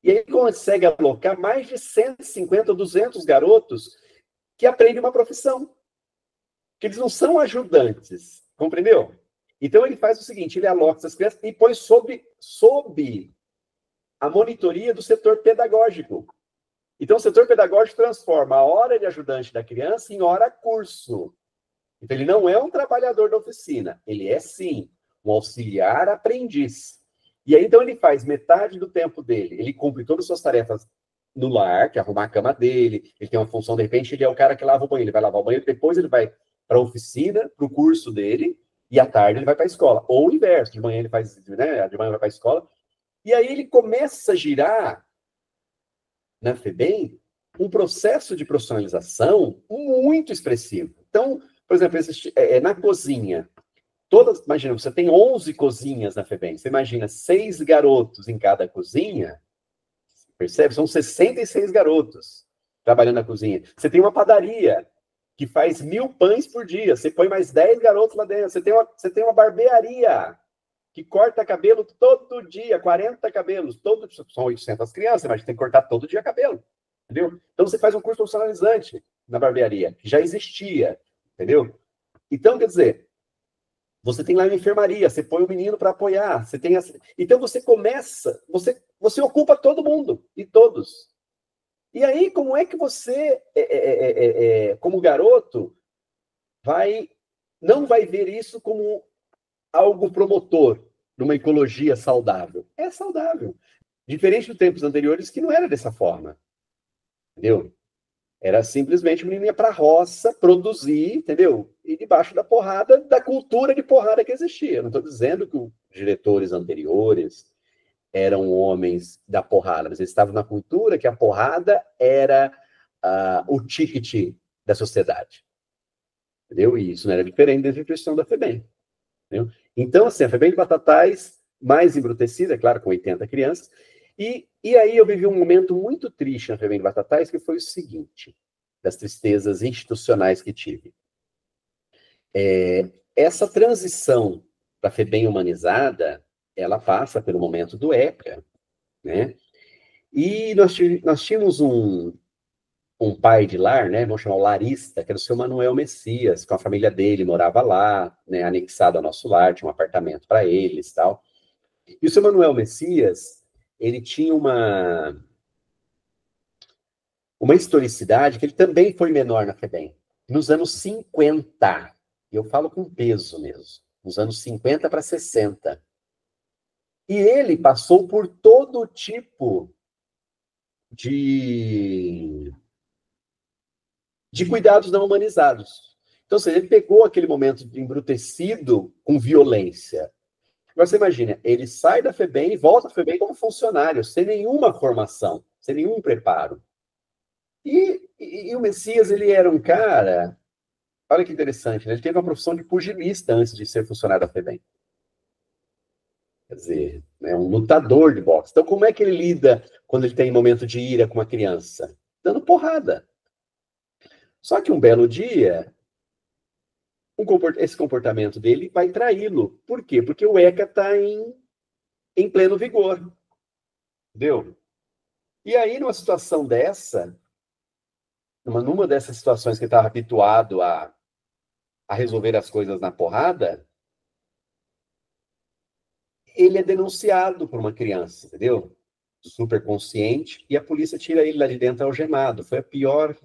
Speaker 1: E aí consegue alocar mais de 150 ou 200 garotos que aprendem uma profissão. Que eles não são ajudantes, compreendeu? Então ele faz o seguinte, ele aloca essas crianças e põe sob a monitoria do setor pedagógico. Então, o setor pedagógico transforma a hora de ajudante da criança em hora curso. Então, ele não é um trabalhador da oficina, ele é, sim, um auxiliar aprendiz. E aí, então, ele faz metade do tempo dele, ele cumpre todas as suas tarefas no lar, que é arrumar a cama dele, ele tem uma função, de repente, ele é o cara que lava o banheiro, ele vai lavar o banheiro, depois ele vai para a oficina, para o curso dele, e à tarde ele vai para a escola. Ou o inverso, de manhã ele faz, né, de manhã vai para a escola, e aí ele começa a girar na FEBEM um processo de profissionalização muito expressivo. Então, por exemplo, na cozinha, imagina, você tem 11 cozinhas na FEBEM, você imagina 6 garotos em cada cozinha, percebe? São 66 garotos trabalhando na cozinha. Você tem uma padaria que faz 1.000 pães por dia, você põe mais 10 garotos lá dentro, você tem uma barbearia que corta cabelo todo dia, 40 cabelos, são 800 crianças, mas tem que cortar todo dia cabelo, entendeu? Então você faz um curso profissionalizante na barbearia, que já existia, entendeu? Então, quer dizer, você tem lá uma enfermaria, você põe o menino para apoiar, então você começa, você ocupa todo mundo, e todos. E aí, como é que você, como garoto, não vai ver isso como algo promotor numa ecologia saudável? É saudável. Diferente dos tempos anteriores, que não era dessa forma, entendeu? Era simplesmente o menino ia para a roça produzir, entendeu? E debaixo da porrada, da cultura de porrada que existia. Eu não estou dizendo que os diretores anteriores eram homens da porrada, mas eles estavam na cultura que a porrada era o ticket da sociedade. Entendeu? E isso não era diferente da instituição da FEBEM. Entendeu? Então, assim, a FEBEM de Batatais, mais embrutecida, é claro, com 80 crianças. E aí eu vivi um momento muito triste na FEBEM de Batatais, que foi o seguinte, das tristezas institucionais que tive. Essa transição para a FEBEM humanizada, ela passa pelo momento do ECA, né? E nós tínhamos um pai de lar, né, vamos chamar o larista, que era o seu Manuel Messias, com a família dele, morava lá, né, anexado ao nosso lar, tinha um apartamento para eles, tal. E o seu Manuel Messias, ele tinha uma historicidade que ele também foi menor na FEBEM. Nos anos 50, eu falo com peso mesmo, nos anos 50 para 60. E ele passou por todo tipo de cuidados não humanizados. Então, assim, ele pegou aquele momento de embrutecido com violência. Agora, você imagina, ele sai da FEBEM e volta à FEBEM como funcionário, sem nenhuma formação, sem nenhum preparo. E o Messias, ele era um cara, olha que interessante, né? Ele teve uma profissão de pugilista antes de ser funcionário da FEBEM. Quer dizer, né, um lutador de boxe. Então, como é que ele lida quando ele tem momento de ira com uma criança? Dando porrada. Só que um belo dia, esse comportamento dele vai traí-lo. Por quê? Porque o ECA está em pleno vigor. Entendeu? E aí, numa dessas situações que ele estava habituado a resolver as coisas na porrada, ele é denunciado por uma criança, entendeu? Super consciente, e a polícia tira ele lá de dentro algemado. Foi a pior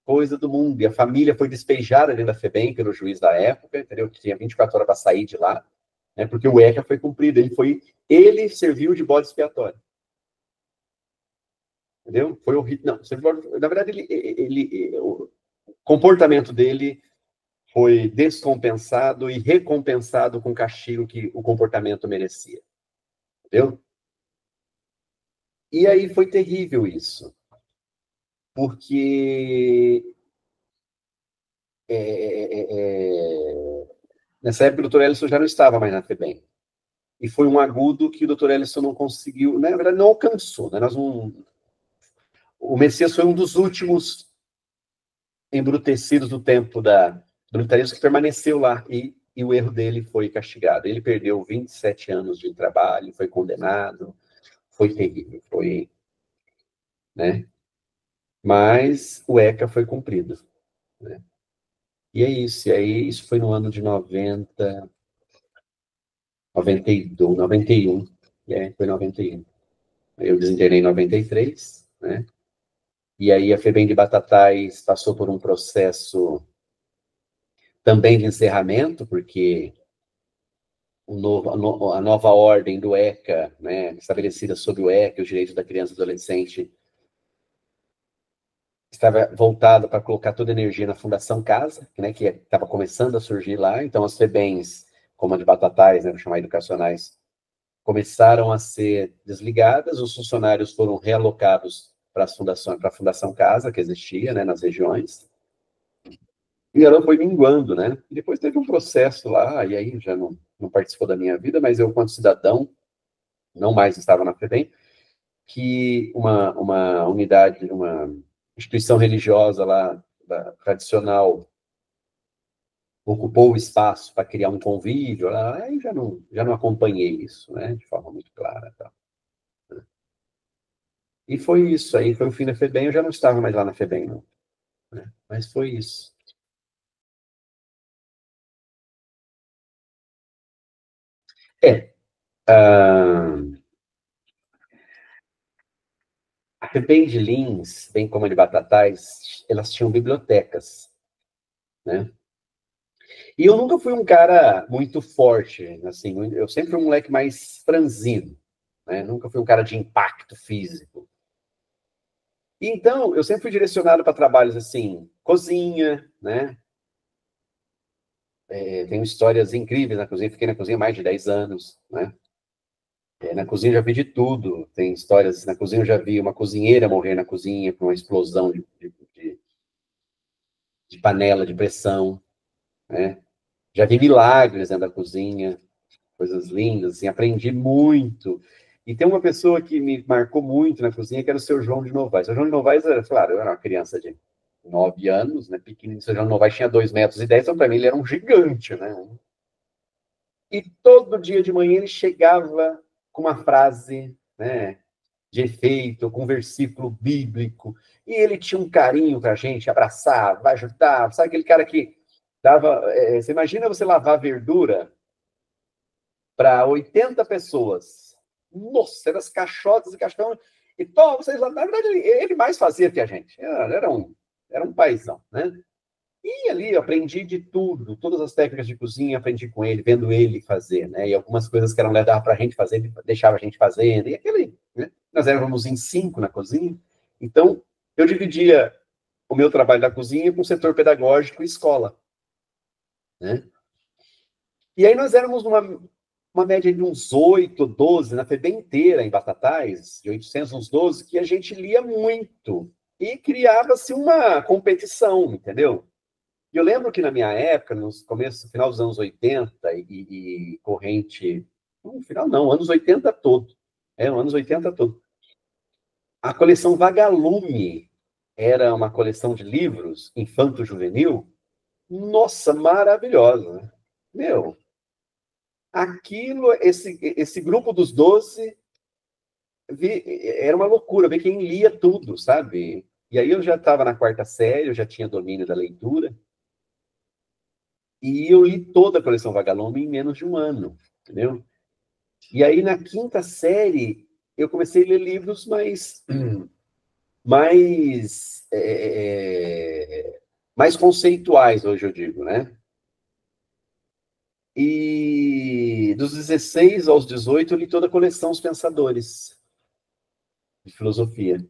Speaker 1: coisa do mundo. E a família foi despejada dentro da FEBEM pelo juiz da época, entendeu? Que tinha 24 horas para sair de lá, né? Porque o ECA foi cumprido. Ele serviu de bode expiatório. Entendeu? Foi horrível. Não, na verdade, o comportamento dele foi descompensado e recompensado com o castigo que o comportamento merecia. Entendeu? E aí foi terrível isso. Porque nessa época o doutor Ellison já não estava mais na FEBEM. E foi um agudo que o doutor Ellison não conseguiu, na verdade não alcançou. Né? O Messias foi um dos últimos embrutecidos do tempo do militarismo que permaneceu lá, e o erro dele foi castigado. Ele perdeu 27 anos de trabalho, foi condenado, foi terrível, foi, né? Mas o ECA foi cumprido, né? E é isso, e aí isso foi no ano de 92, 91, foi 91. Eu desinternei em 93, né? E aí a FEBEM de Batatais passou por um processo também de encerramento, porque a nova ordem do ECA, né, estabelecida sob o ECA, os direitos da criança e do adolescente, estava voltada para colocar toda a energia na Fundação Casa, né, que estava começando a surgir lá. Então, as FEBEMs, como a de Batatais, né, vou chamar educacionais, começaram a ser desligadas, os funcionários foram realocados para a Fundação Casa, que existia, né, nas regiões, e ela foi minguando, né? E depois teve um processo lá, e aí já não participou da minha vida, mas eu, quanto cidadão, não mais estava na FEBEM, que uma unidade, uma instituição religiosa lá, tradicional, ocupou o espaço para criar um convívio, aí já não acompanhei isso, né? De forma muito clara. Tá? E foi isso, aí foi o fim da FEBEM, eu já não estava mais lá na FEBEM, não. Né? Mas foi isso. A FEBEM de Lins, bem como a de Batatais, elas tinham bibliotecas, né? E eu nunca fui um cara muito forte, assim, eu sempre fui um moleque mais franzino, né? Nunca fui um cara de impacto físico. Então, eu sempre fui direcionado para trabalhos assim, cozinha, né? Tenho histórias incríveis na cozinha, fiquei na cozinha mais de 10 anos, né? Na cozinha eu já vi de tudo, tem histórias, na cozinha eu já vi uma cozinheira morrer na cozinha por uma explosão de panela de pressão, né? Já vi milagres dentro da cozinha, coisas lindas, assim, aprendi muito. E tem uma pessoa que me marcou muito na cozinha, que era o seu João de Novaes. O João de Novaes, era, claro, eu era uma criança de 9 anos, né, pequenininho, o seu João de Novaes tinha 2,10 m, então para mim ele era um gigante, né? E todo dia de manhã ele chegava com uma frase, né, de efeito, com um versículo bíblico, e ele tinha um carinho para a gente, abraçava, ajudava, sabe aquele cara que dava... você imagina você lavar verdura para 80 pessoas. Nossa, eram as caixotas e caixão. E toma, vocês lá. Na verdade, ele mais fazia que a gente. Era um paizão, né? E ali eu aprendi de tudo, todas as técnicas de cozinha, aprendi com ele, vendo ele fazer, né? E algumas coisas que eram levar para a gente fazer, ele deixava a gente fazendo. E aquele, né? Nós éramos em 5 na cozinha, então eu dividia o meu trabalho da cozinha com o setor pedagógico e escola, né? E aí nós éramos uma média de uns 8, 12, na FEBEM inteira, em Batatais, de 800, uns 12, que a gente lia muito. E criava-se uma competição, entendeu? E eu lembro que na minha época, no final dos anos 80 e corrente... No final não, anos 80 todo. Anos 80 todo. A coleção Vagalume era uma coleção de livros infanto-juvenil. Nossa, maravilhosa, né? Meu, aquilo, esse grupo dos 12 era uma loucura, ver quem lia tudo, sabe? E aí eu já estava na 4ª série, eu já tinha domínio da leitura, e eu li toda a coleção Vagalume em menos de um ano, entendeu? E aí na 5ª série eu comecei a ler livros mais conceituais, hoje eu digo, né? E dos 16 aos 18 eu li toda a coleção Os Pensadores, de filosofia.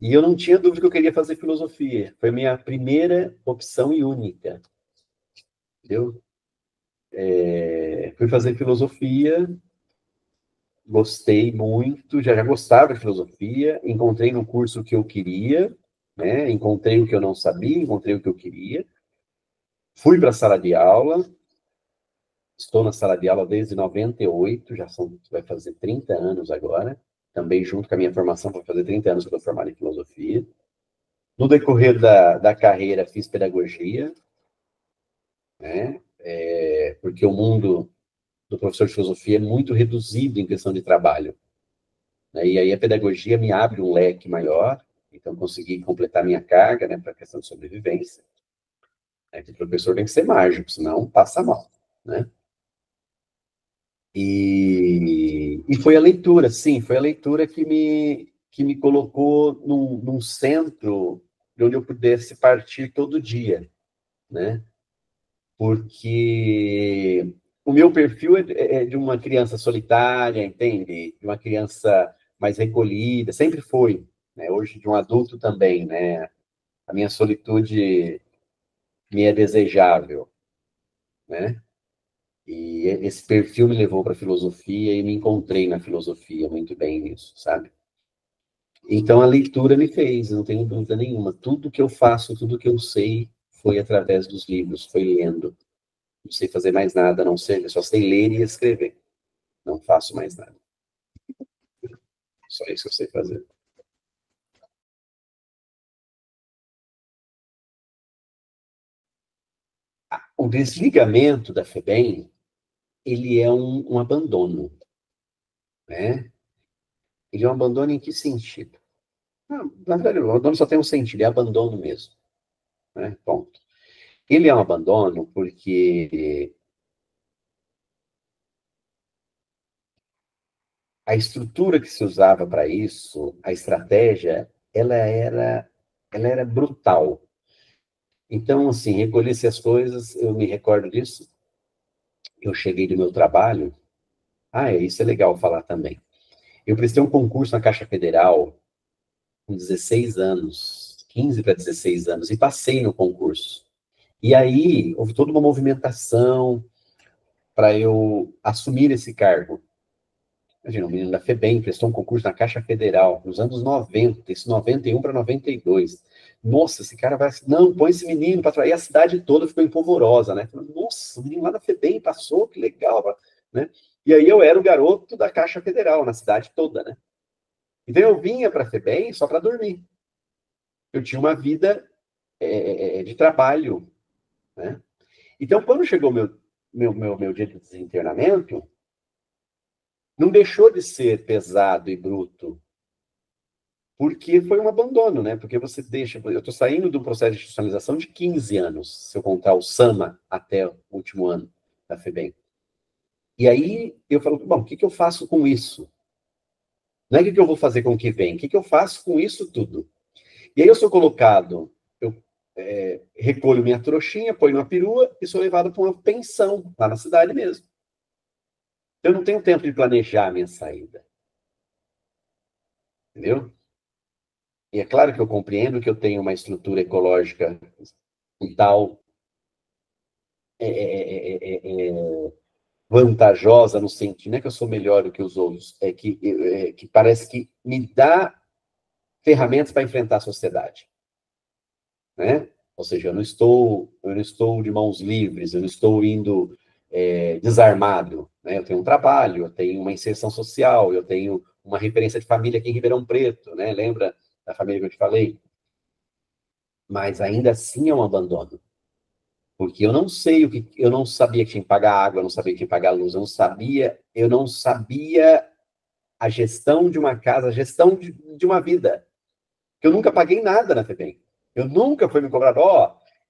Speaker 1: E eu não tinha dúvida que eu queria fazer filosofia. Foi a minha primeira opção e única. Entendeu? Fui fazer filosofia, gostei muito, já gostava de filosofia, encontrei no curso o que eu queria, né? Encontrei o que eu não sabia, encontrei o que eu queria. Fui para a sala de aula, estou na sala de aula desde 98, vai fazer 30 anos agora, também junto com a minha formação, vai fazer 30 anos que eu estou formado em filosofia. No decorrer da carreira, fiz pedagogia, né? Porque o mundo do professor de filosofia é muito reduzido em questão de trabalho, né? E aí a pedagogia me abre um leque maior, então consegui completar minha carga, né, para a questão de sobrevivência. O professor tem que ser mágico, senão passa mal, né? E foi a leitura, sim, foi a leitura que me colocou num centro de onde eu pudesse partir todo dia, né? Porque o meu perfil é de uma criança solitária, entende? De uma criança mais recolhida, sempre foi, né? Hoje de um adulto também, né? A minha solitude me é desejável, né? E esse perfil me levou para a filosofia e me encontrei na filosofia muito bem nisso, sabe? Então a leitura me fez, não tenho dúvida nenhuma. Tudo que eu faço, tudo que eu sei foi através dos livros, foi lendo. Não sei fazer mais nada, não sei, eu só sei ler e escrever. Não faço mais nada. Só isso que eu sei fazer. O desligamento da FEBEM, ele é um abandono, né? Ele é um abandono em que sentido? Na verdade, o abandono só tem um sentido, é abandono mesmo, né? Ponto. Ele é um abandono porque a estrutura que se usava para isso, a estratégia, ela era brutal. Então, assim, recolher-se as coisas, eu me recordo disso. Eu cheguei do meu trabalho Isso é legal falar também. Eu prestei um concurso na Caixa Federal com 16 anos, 15 para 16 anos, e passei no concurso. E aí, houve toda uma movimentação para eu assumir esse cargo. Imagina, o menino da FEBEM prestou um concurso na Caixa Federal, nos anos 90, isso 91 para 92. Nossa, esse cara vai... Não, põe esse menino para trair. A cidade toda ficou empolvorosa, né? Nossa, o menino lá da FEBEM passou, que legal, né? E aí eu era o garoto da Caixa Federal, na cidade toda, né? Então eu vinha para a FEBEM só para dormir. Eu tinha uma vida de trabalho, né? Então, quando chegou meu dia de desinternamento, não deixou de ser pesado e bruto, porque foi um abandono, né? Porque você deixa... Eu estou saindo de um processo de institucionalização de 15 anos, se eu contar o SAMA até o último ano da FEBEM. E aí eu falo, bom, o que eu faço com isso? Não é o que eu vou fazer com o que vem, o que eu faço com isso tudo? E aí eu sou colocado, eu recolho minha trouxinha, ponho uma perua e sou levado para uma pensão, lá na cidade mesmo. Eu não tenho tempo de planejar a minha saída. Entendeu? E é claro que eu compreendo que eu tenho uma estrutura ecológica e tal vantajosa no sentido, não é que eu sou melhor do que os outros, é que parece que me dá ferramentas para enfrentar a sociedade, né? Ou seja, eu não estou de mãos livres, eu não estou indo desarmado, né? Eu tenho um trabalho, eu tenho uma inserção social, eu tenho uma referência de família aqui em Ribeirão Preto, né? Lembra da família que eu te falei? Mas ainda assim é um abandono. Porque eu não sei eu não sabia que tinha que pagar água, eu não sabia que tinha que pagar luz, eu não sabia a gestão de uma casa, a gestão de uma vida. Eu nunca paguei nada na FEBEM. Eu nunca fui me cobrado,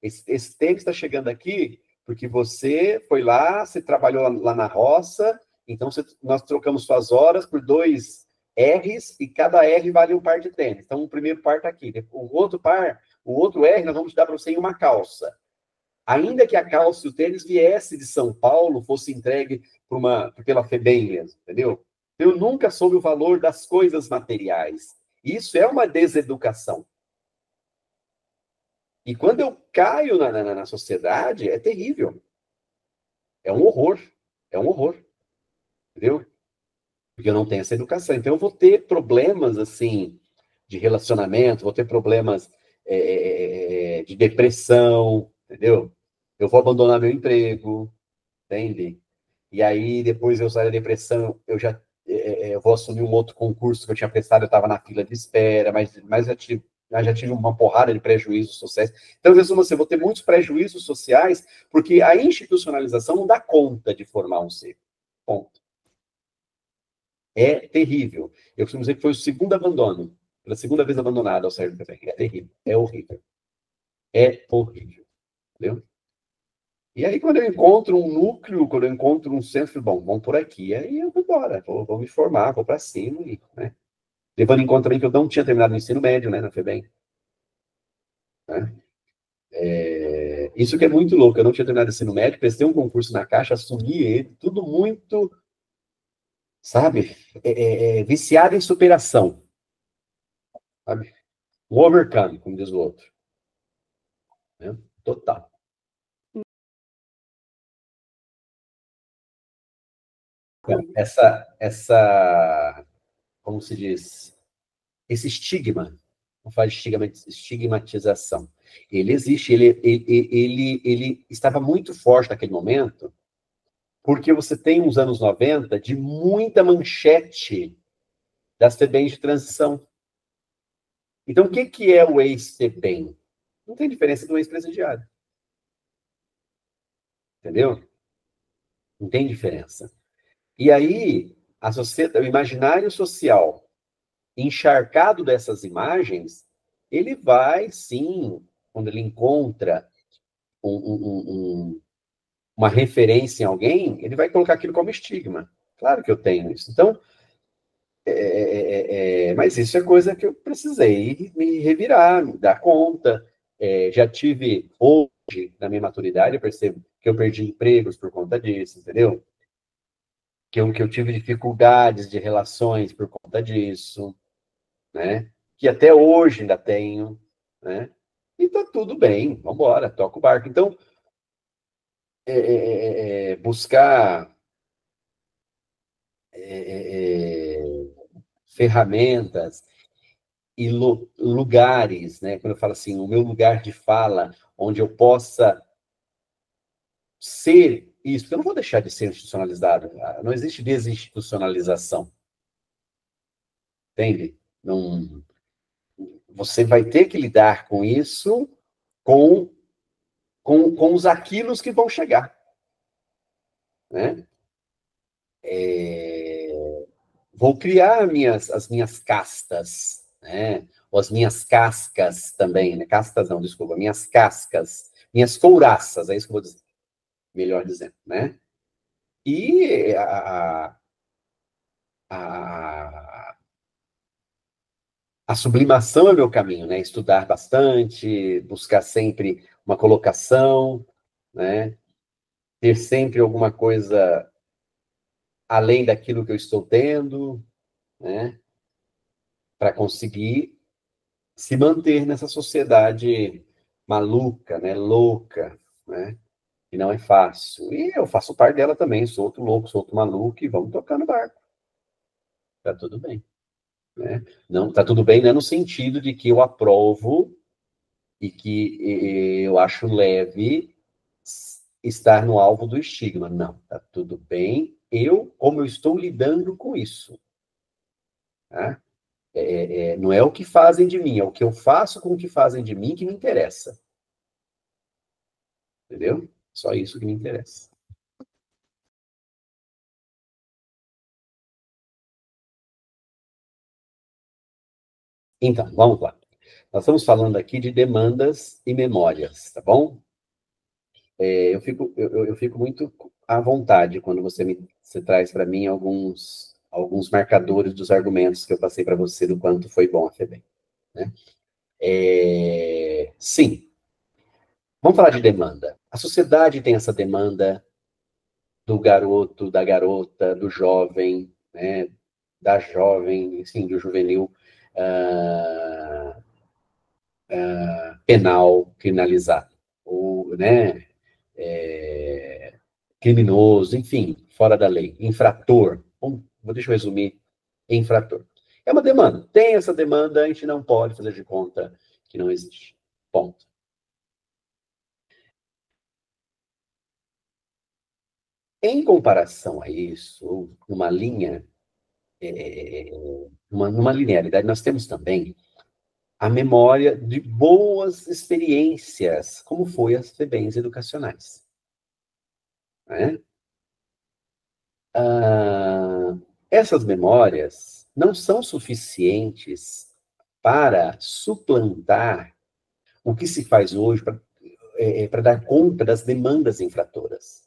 Speaker 1: esse tênis está chegando aqui porque você foi lá, você trabalhou lá na roça, então nós trocamos suas horas por 2 R's e cada R vale um par de tênis. Então o primeiro par está aqui, o outro R nós vamos dar para você em uma calça. Ainda que a calça e o tênis viesse de São Paulo, fosse entregue pela FEBEM mesmo, entendeu? Eu nunca soube o valor das coisas materiais. Isso é uma deseducação. E quando eu caio na sociedade, é terrível. É um horror. É um horror. Entendeu? Porque eu não tenho essa educação. Então eu vou ter problemas, assim, de relacionamento, vou ter problemas de depressão, entendeu? Eu vou abandonar meu emprego, entende? E aí, depois eu saio da depressão, eu vou assumir um outro concurso que eu tinha prestado, eu estava na fila de espera, mas já tive uma porrada de prejuízos sociais. Então, às vezes, eu vou ter muitos prejuízos sociais, porque a institucionalização não dá conta de formar um ser. Ponto. É terrível. Eu costumo dizer que foi o segundo abandono, pela segunda vez abandonado ao sair do café. É terrível. É horrível. É horrível. Entendeu? E aí, quando eu encontro um núcleo, quando eu encontro um centro, bom, vamos por aqui. Aí eu vou embora, vou me formar, vou para cima, né? Levando em conta também que eu não tinha terminado o ensino médio, né, na FEBEM. Né? Isso que é muito louco, eu não tinha terminado o ensino médio, prestei um concurso na Caixa, assumi ele, tudo muito, sabe, viciado em superação, sabe? Um overcome, como diz o outro. Né? Total. Então, como se diz, esse estigma, vamos falar de estigmatização, ele existe, ele estava muito forte naquele momento, porque você tem uns anos 90 de muita manchete das FEBEMs de transição. Então, o que é o ex-FEBEM? Não tem diferença do ex-presidiário. Entendeu? Não tem diferença. E aí, o imaginário social encharcado dessas imagens, ele vai, sim, quando ele encontra uma referência em alguém, ele vai colocar aquilo como estigma. Claro que eu tenho isso. Então, mas isso é coisa que eu precisei me revirar, me dar conta. Já tive, hoje, na minha maturidade, eu percebo que eu perdi empregos por conta disso, entendeu? eu tive dificuldades de relações por conta disso, né? Que até hoje ainda tenho, né? E tá tudo bem, vamos embora, toca o barco. Então, buscar ferramentas e lugares, né? Quando eu falo assim, o meu lugar de fala, onde eu possa ser isso, porque eu não vou deixar de ser institucionalizado. Não existe desinstitucionalização, entende? Não, você vai ter que lidar com isso, com, com os aquilos que vão chegar, né? Vou criar as minhas castas, né? Ou as minhas cascas também, né? Castas não, desculpa, minhas cascas, minhas couraças, é isso que eu vou dizer, melhor dizendo, né? E a, a sublimação é meu caminho, né? Estudar bastante, buscar sempre uma colocação, né? Ter sempre alguma coisa além daquilo que eu estou tendo, né? Para conseguir se manter nessa sociedade maluca, né? Louca, né? E não é fácil. E eu faço parte dela também, sou outro louco, sou outro maluco, e vamos tocar no barco. Tá tudo bem, né? Não, tá tudo bem, né? No sentido de que eu aprovo e que eu acho leve estar no alvo do estigma. Não, tá tudo bem. Como eu estou lidando com isso. Tá? Não é o que fazem de mim, é o que eu faço com o que fazem de mim que me interessa. Entendeu? Só isso que me interessa. Então, vamos lá. Nós estamos falando aqui de demandas e memórias, tá bom? Eu fico muito à vontade quando você traz para mim alguns marcadores dos argumentos que eu passei para você do quanto foi bom a FEBEM, né? Sim, vamos falar de demanda. A sociedade tem essa demanda do garoto, da garota, do jovem, né? Da jovem, sim, do juvenil penal, criminalizado, ou, né? Criminoso, enfim, fora da lei, infrator. Deixa eu resumir, infrator. É uma demanda. Tem essa demanda, a gente não pode fazer de conta que não existe. Ponto. Em comparação a isso, numa linha, numa linearidade, nós temos também a memória de boas experiências, como foi as FEBEMs educacionais. Né? Essas memórias não são suficientes para suplantar o que se faz hoje para dar conta das demandas infratoras.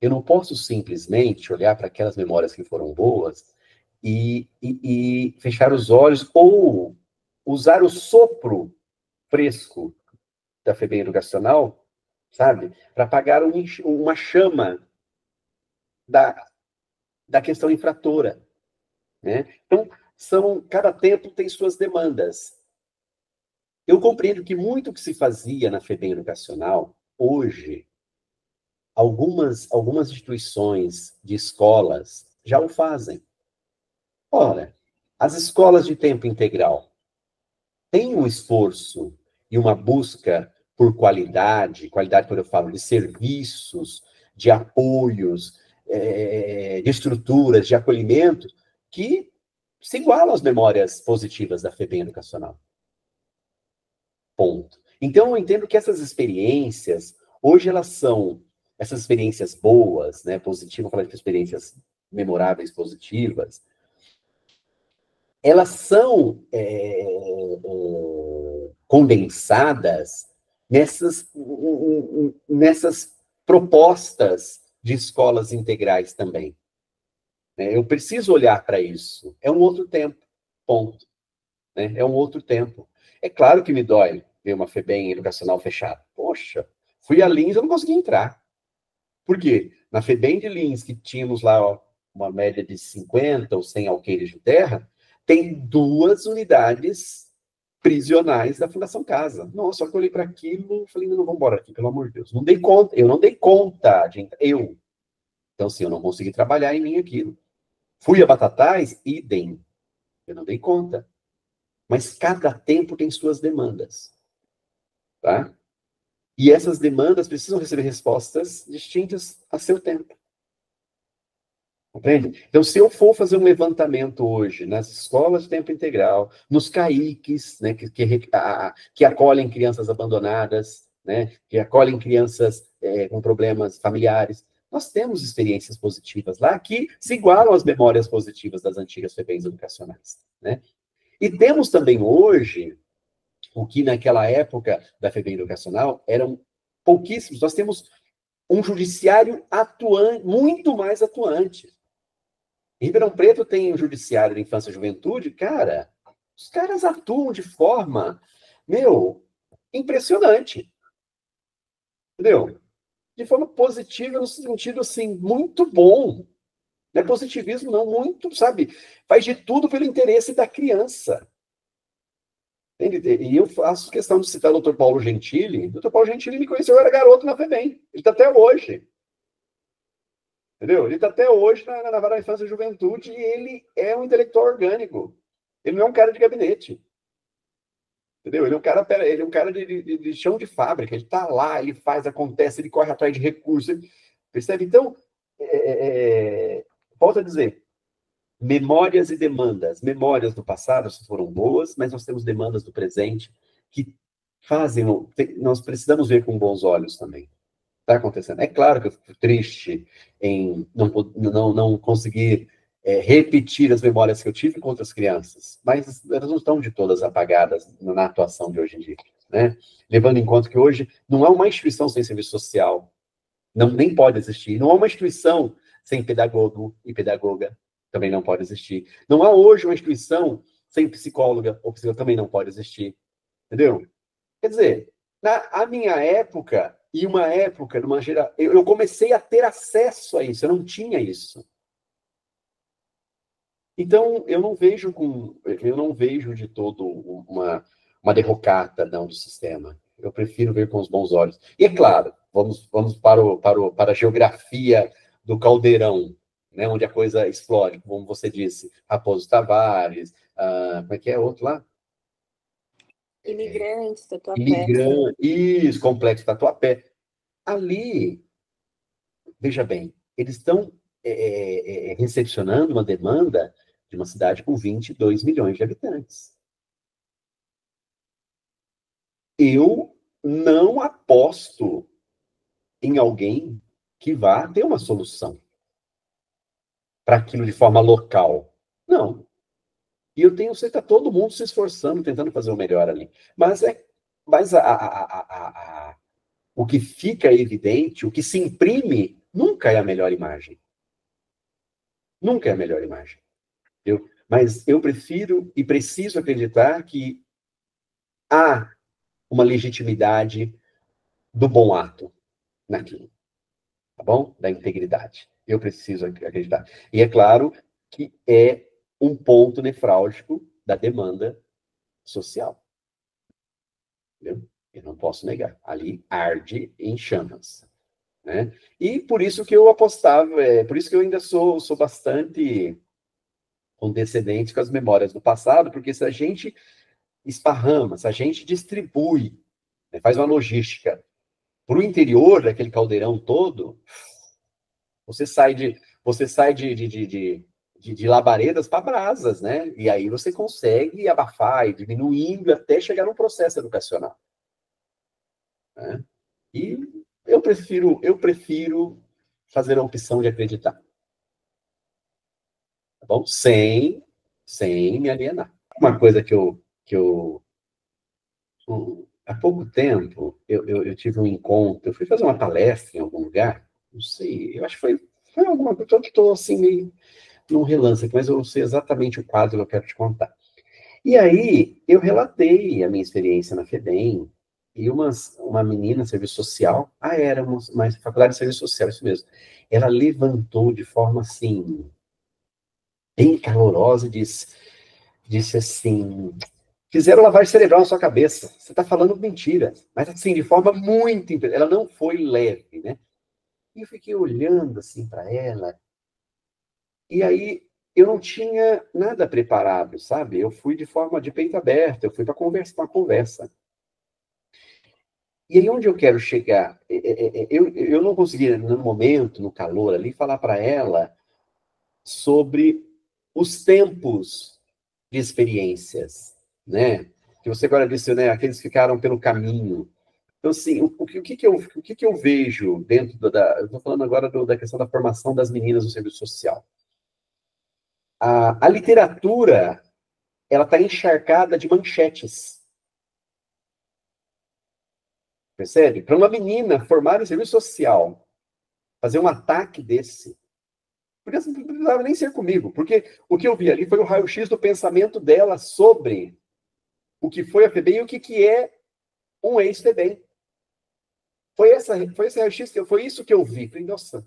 Speaker 1: Eu não posso simplesmente olhar para aquelas memórias que foram boas e fechar os olhos ou usar o sopro fresco da FEBEM educacional, sabe, para apagar uma chama da questão infratora. Né? Então, cada tempo tem suas demandas. Eu compreendo que muito que se fazia na FEBEM educacional, hoje, algumas instituições de escolas já o fazem. Ora, as escolas de tempo integral têm um esforço e uma busca por qualidade quando eu falo de serviços, de apoios, de estruturas, de acolhimento, que se igualam às memórias positivas da FEBEM educacional. Ponto. Então, eu entendo que essas experiências, hoje elas são essas experiências boas, né, positivas, falar de experiências memoráveis, positivas, elas são condensadas nessas propostas de escolas integrais também. Eu preciso olhar para isso. É um outro tempo, ponto. Né? É um outro tempo. É claro que me dói ver uma FEBEM educacional fechada. Poxa, fui a Lins, eu não consegui entrar. Por quê? Na FEBEM de Lins, que tínhamos lá, ó, uma média de 50 ou 100 alqueires de terra, tem 2 unidades prisionais da Fundação Casa. Nossa, só que eu olhei para aquilo e falei, não, vamos embora aqui, pelo amor de Deus. Não dei conta, eu não dei conta, gente, eu. Então, assim, eu não consegui trabalhar em mim aquilo. Fui a Batatais, idem. Eu não dei conta. Mas cada tempo tem suas demandas. Tá? E essas demandas precisam receber respostas distintas a seu tempo. Compreende? Então, se eu for fazer um levantamento hoje nas escolas de tempo integral, nos CAICs, né, que acolhem crianças abandonadas, né, que acolhem crianças com problemas familiares, nós temos experiências positivas lá que se igualam às memórias positivas das antigas FEBEMs educacionais. Né? E temos também hoje, o que naquela época da FEBEM educacional eram pouquíssimos, nós temos um judiciário atuante, muito mais atuante. Em Ribeirão Preto tem o Judiciário de Infância e Juventude, cara, os caras atuam de forma, impressionante. Entendeu? De forma positiva, no sentido, assim, muito bom. Não é positivismo, não, muito, sabe? Faz de tudo pelo interesse da criança. Entende? E eu faço questão de citar o Dr. Paulo Gentili. O Dr. Paulo Gentili me conheceu, eu era garoto na FEBEM. Ele está até hoje. Entendeu? Ele está até hoje na Vara da Infância e Juventude e ele é um intelectual orgânico. Ele não é um cara de gabinete. Entendeu? Ele é um cara de chão de fábrica. Ele está lá, ele faz, acontece, ele corre atrás de recursos. Percebe? Então, volto a dizer, memórias e demandas. Memórias do passado foram boas, mas nós temos demandas do presente que fazem... Nós precisamos ver com bons olhos também. Está acontecendo. É claro que eu fico triste em não conseguir repetir as memórias que eu tive com outras crianças, mas elas não estão de todas apagadas na atuação de hoje em dia. Né? Levando em conta que hoje não há uma instituição sem serviço social, nem pode existir. Não há uma instituição sem pedagogo e pedagoga, também não pode existir. Não há hoje uma instituição sem psicóloga ou psicóloga, também não pode existir. Entendeu? Quer dizer, a minha época... E uma época, eu comecei a ter acesso a isso, eu não tinha isso. Então, eu não vejo de todo uma derrocata não, do sistema. Eu prefiro ver com os bons olhos. E é claro, vamos para a geografia do caldeirão, né, onde a coisa explode, como você disse, Raposo Tavares, como é que é outro lá?
Speaker 2: Imigrantes, Tatuapé.
Speaker 1: Isso, Complexo Tatuapé. Ali, veja bem, eles estão recepcionando uma demanda de uma cidade com 22 milhões de habitantes. Eu não aposto em alguém que vá ter uma solução para aquilo de forma local. Não. E eu tenho certeza que está todo mundo se esforçando, tentando fazer o melhor ali. Mas o que fica evidente, o que se imprime, nunca é a melhor imagem. Nunca é a melhor imagem. Mas eu prefiro e preciso acreditar que há uma legitimidade do bom ato naquilo. Tá bom? Da integridade. Eu preciso acreditar. E é claro que é um ponto nefrálgico da demanda social. Entendeu? Eu não posso negar. Ali arde em chamas. Né? E por isso que eu apostava, por isso que eu ainda sou bastante condescendente com as memórias do passado, porque se a gente esparrama, se a gente distribui, né, faz uma logística para o interior daquele caldeirão todo, você sai de labaredas para brasas, né? E aí você consegue abafar e diminuindo até chegar num processo educacional. Né? E eu prefiro fazer a opção de acreditar. Tá bom? Sem me alienar. Uma coisa que eu há pouco tempo, eu tive um encontro, eu fui fazer uma palestra em algum lugar, não sei, eu acho que foi alguma coisa, eu estou assim meio num relance aqui, mas eu sei exatamente o quadro que eu quero te contar. E aí, eu relatei a minha experiência na FEBEM, e uma menina, serviço social, era uma faculdade de serviço social, isso mesmo, ela levantou de forma assim, bem calorosa, disse assim: fizeram lavagem cerebral na sua cabeça. Você está falando mentira. Mas assim, de forma muito... Ela não foi leve, né? E eu fiquei olhando assim para ela. E aí eu não tinha nada preparado, sabe? Eu fui de forma de peito aberto, eu fui para conversar, uma conversa. E aí onde eu quero chegar? Eu não conseguia, no momento, no calor ali, falar para ela sobre os tempos de experiências, né? Que você agora disse, né? Aqueles que ficaram pelo caminho. Então, assim, o que eu vejo dentro da... Eu estou falando agora da questão da formação das meninas no serviço social. A literatura, ela está encharcada de manchetes. Percebe? Para uma menina formada em serviço social, fazer um ataque desse, porque assim, não precisava nem ser comigo, porque o que eu vi ali foi o raio-x do pensamento dela sobre o que foi a FEBEM e o que é um ex-FEBEM. Foi esse raio-x, foi isso que eu vi. Falei, nossa,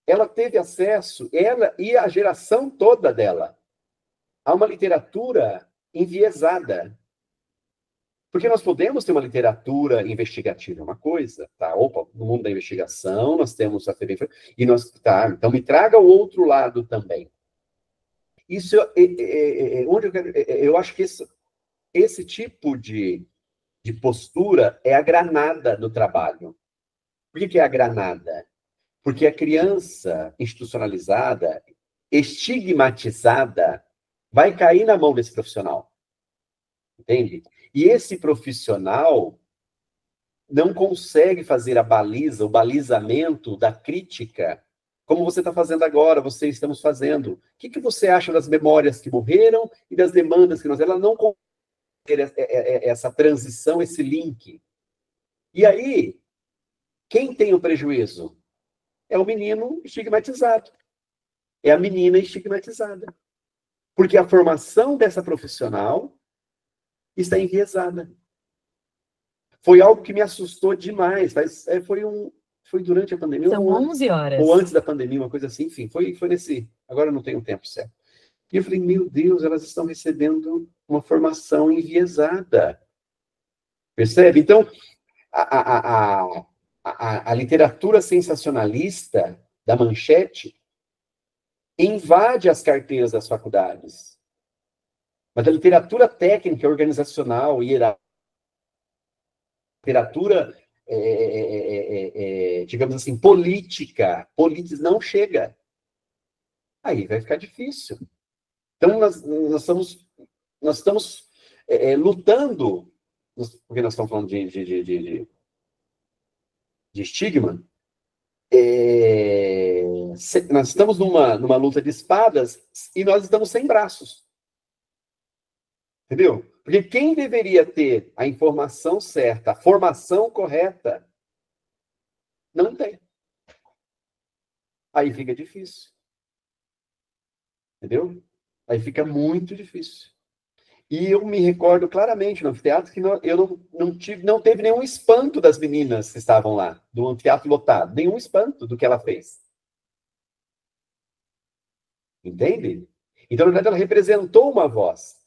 Speaker 1: ela teve acesso, ela e a geração toda dela, a uma literatura enviesada. Porque nós podemos ter uma literatura investigativa, uma coisa, tá? Opa, no mundo da investigação, nós temos a FEBEM, e nós, tá, então me traga o outro lado também. Isso onde eu quero, eu acho que esse tipo de postura é a granada do trabalho. Por que é a granada? Porque a criança institucionalizada, estigmatizada, vai cair na mão desse profissional. Entende? E esse profissional não consegue fazer a baliza, o balizamento da crítica, como você está fazendo agora, vocês estamos fazendo. O que você acha das memórias que morreram e das demandas que nós... Ela não consegue ter essa transição, esse link. E aí, quem tem o prejuízo? É o menino estigmatizado. É a menina estigmatizada. Porque a formação dessa profissional está enviesada. Foi algo que me assustou demais. Foi durante a pandemia.
Speaker 3: São 11 horas.
Speaker 1: Ou antes da pandemia, uma coisa assim. Enfim, foi nesse... Agora eu não tenho tempo certo. E eu falei, meu Deus, elas estão recebendo uma formação enviesada. Percebe? Então, a literatura sensacionalista da manchete invade as carteiras das faculdades. Mas a literatura técnica, organizacional, hierárquica, literatura, digamos assim, política, não chega. Aí vai ficar difícil. Então, nós estamos lutando, porque nós estamos falando de estigma, nós estamos numa luta de espadas e nós estamos sem braços. Entendeu? Porque quem deveria ter a informação certa, a formação correta, não tem. Aí fica difícil. Entendeu? Aí fica muito difícil. E eu me recordo claramente no anfiteatro que eu não teve nenhum espanto das meninas que estavam lá, do anfiteatro lotado. Nenhum espanto do que ela fez. Entende? Então, na verdade, ela representou uma voz.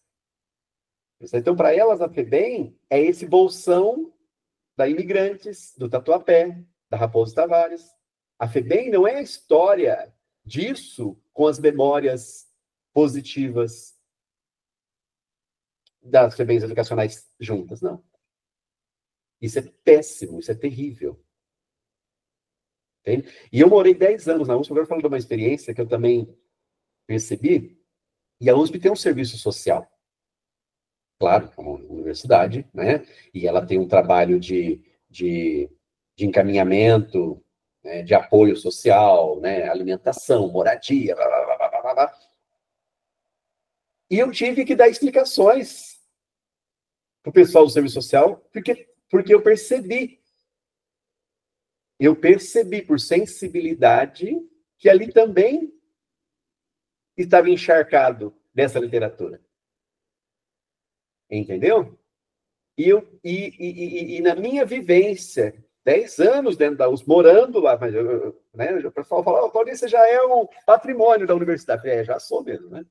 Speaker 1: Então, para elas, a FEBEM é esse bolsão da Imigrantes, do Tatuapé, da Raposo Tavares. A FEBEM não é a história disso com as memórias positivas das FEBEMs educacionais juntas, não. Isso é péssimo, isso é terrível. Entende? E eu morei 10 anos na USP, agora falando de uma experiência que eu também percebi, e a USP tem um serviço social. Claro, é uma universidade, né? E ela tem um trabalho de encaminhamento, né? De apoio social, né? Alimentação, moradia, blá, blá, blá, blá, blá. E eu tive que dar explicações para o pessoal do serviço social, porque eu percebi por sensibilidade que ali também estava encharcado dessa literatura. Entendeu? E na minha vivência, 10 anos dentro da USP, morando lá, mas né, o pessoal fala, Claudinho, você já é um patrimônio da universidade. Já sou mesmo, né?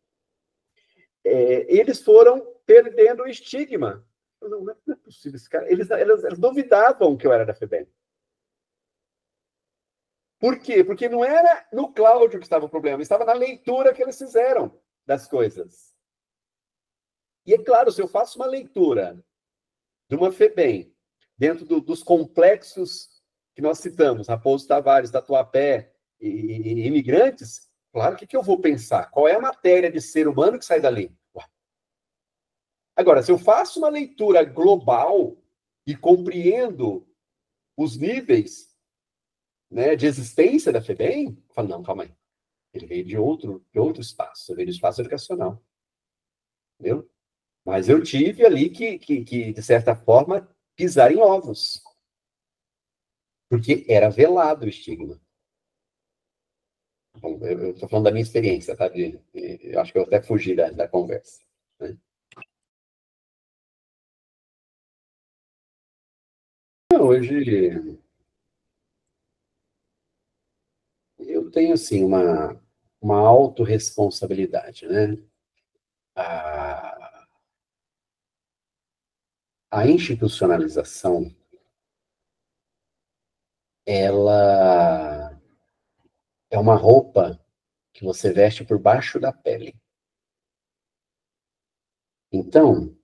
Speaker 1: Eles foram perdendo o estigma. Não é possível, esse cara. Eles duvidavam que eu era da FEBEM. Por quê? Porque não era no Cláudio que estava o problema, estava na leitura que eles fizeram das coisas. E é claro, se eu faço uma leitura de uma FEBEM, dentro dos complexos que nós citamos, Raposo Tavares, Tatuapé e imigrantes, claro, o que eu vou pensar? Qual é a matéria de ser humano que sai dali? Agora, se eu faço uma leitura global e compreendo os níveis, né, de existência da FEBEM, eu falo, não, calma aí. Ele veio de outro espaço, ele veio do espaço educacional. Entendeu? Mas eu tive ali que, de certa forma, pisar em ovos. Porque era velado o estigma. Bom, eu estou falando da minha experiência, tá? Eu acho que eu até fugi da conversa. Né? Hoje eu tenho assim uma autorresponsabilidade, né? A, a institucionalização, ela é uma roupa que você veste por baixo da pele. Então,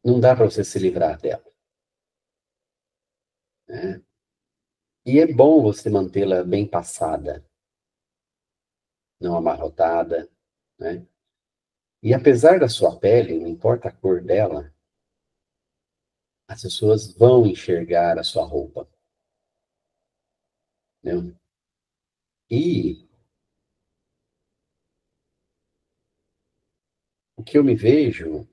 Speaker 1: não dá para você se livrar dela. Né? E é bom você mantê-la bem passada, não amarrotada, né? E apesar da sua pele, não importa a cor dela, as pessoas vão enxergar a sua roupa. Né? E o que eu me vejo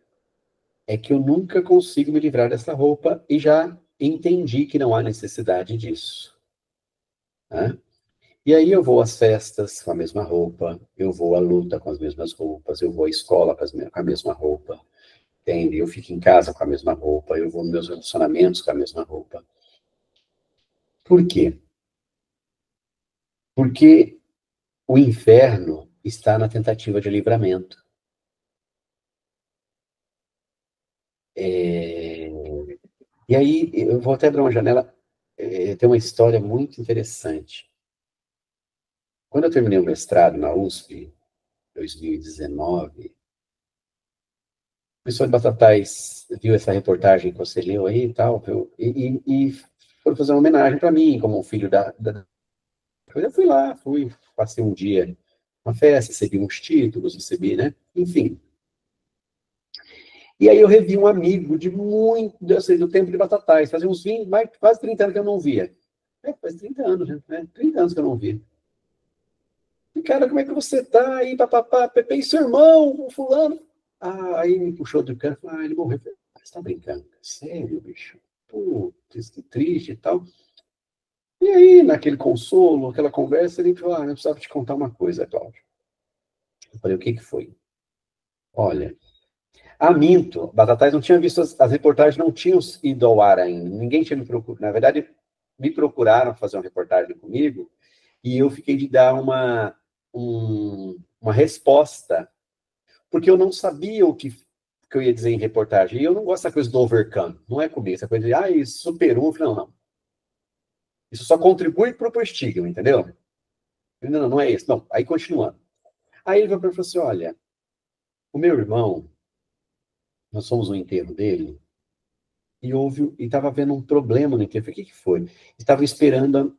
Speaker 1: é que eu nunca consigo me livrar dessa roupa e já entendi que não há necessidade disso. Né? E aí eu vou às festas com a mesma roupa, eu vou à luta com as mesmas roupas, eu vou à escola com a mesma roupa, entende? Eu fico em casa com a mesma roupa, eu vou nos meus relacionamentos com a mesma roupa. Por quê? Porque o inferno está na tentativa de livramento. E aí, eu vou até abrir uma janela, tem uma história muito interessante. Quando eu terminei o mestrado na USP, em 2019, o pessoal de Batatais viu essa reportagem que você leu aí e tal, viu? E foram fazer uma homenagem para mim, como filho da... Eu fui lá, passei um dia, uma festa, recebi uns títulos, recebi, né? Enfim. E aí eu revi um amigo de muito, assim, do tempo de Batatais, fazia uns 20, mais, quase 30 anos que eu não via. Faz 30 anos, né? 30 anos que eu não via. E, cara, como é que você tá aí, papapá, Pepe, e seu irmão, o fulano? Aí me puxou do canto, ele morreu. Você tá brincando? Sério, bicho? Putz, que triste e tal. E aí, naquele consolo, aquela conversa, ele falou, eu precisava te contar uma coisa, Cláudio. Eu falei, o que foi? Olha, minto, Batatais não tinha visto, as reportagens não tinham ido ao ar ainda, ninguém tinha me procurado. Na verdade, me procuraram fazer uma reportagem comigo e eu fiquei de dar uma resposta, porque eu não sabia o que eu ia dizer em reportagem. E eu não gosto dessa coisa do overcome, não é comigo, essa coisa de, isso superou. Não, não. Isso só contribui para o estigma, entendeu? Não, não é isso. Não, aí continuando. Aí ele falou assim, olha, o meu irmão, nós fomos no enterro dele, e estava havendo um problema no enterro. Eu falei, o que foi? Estava esperando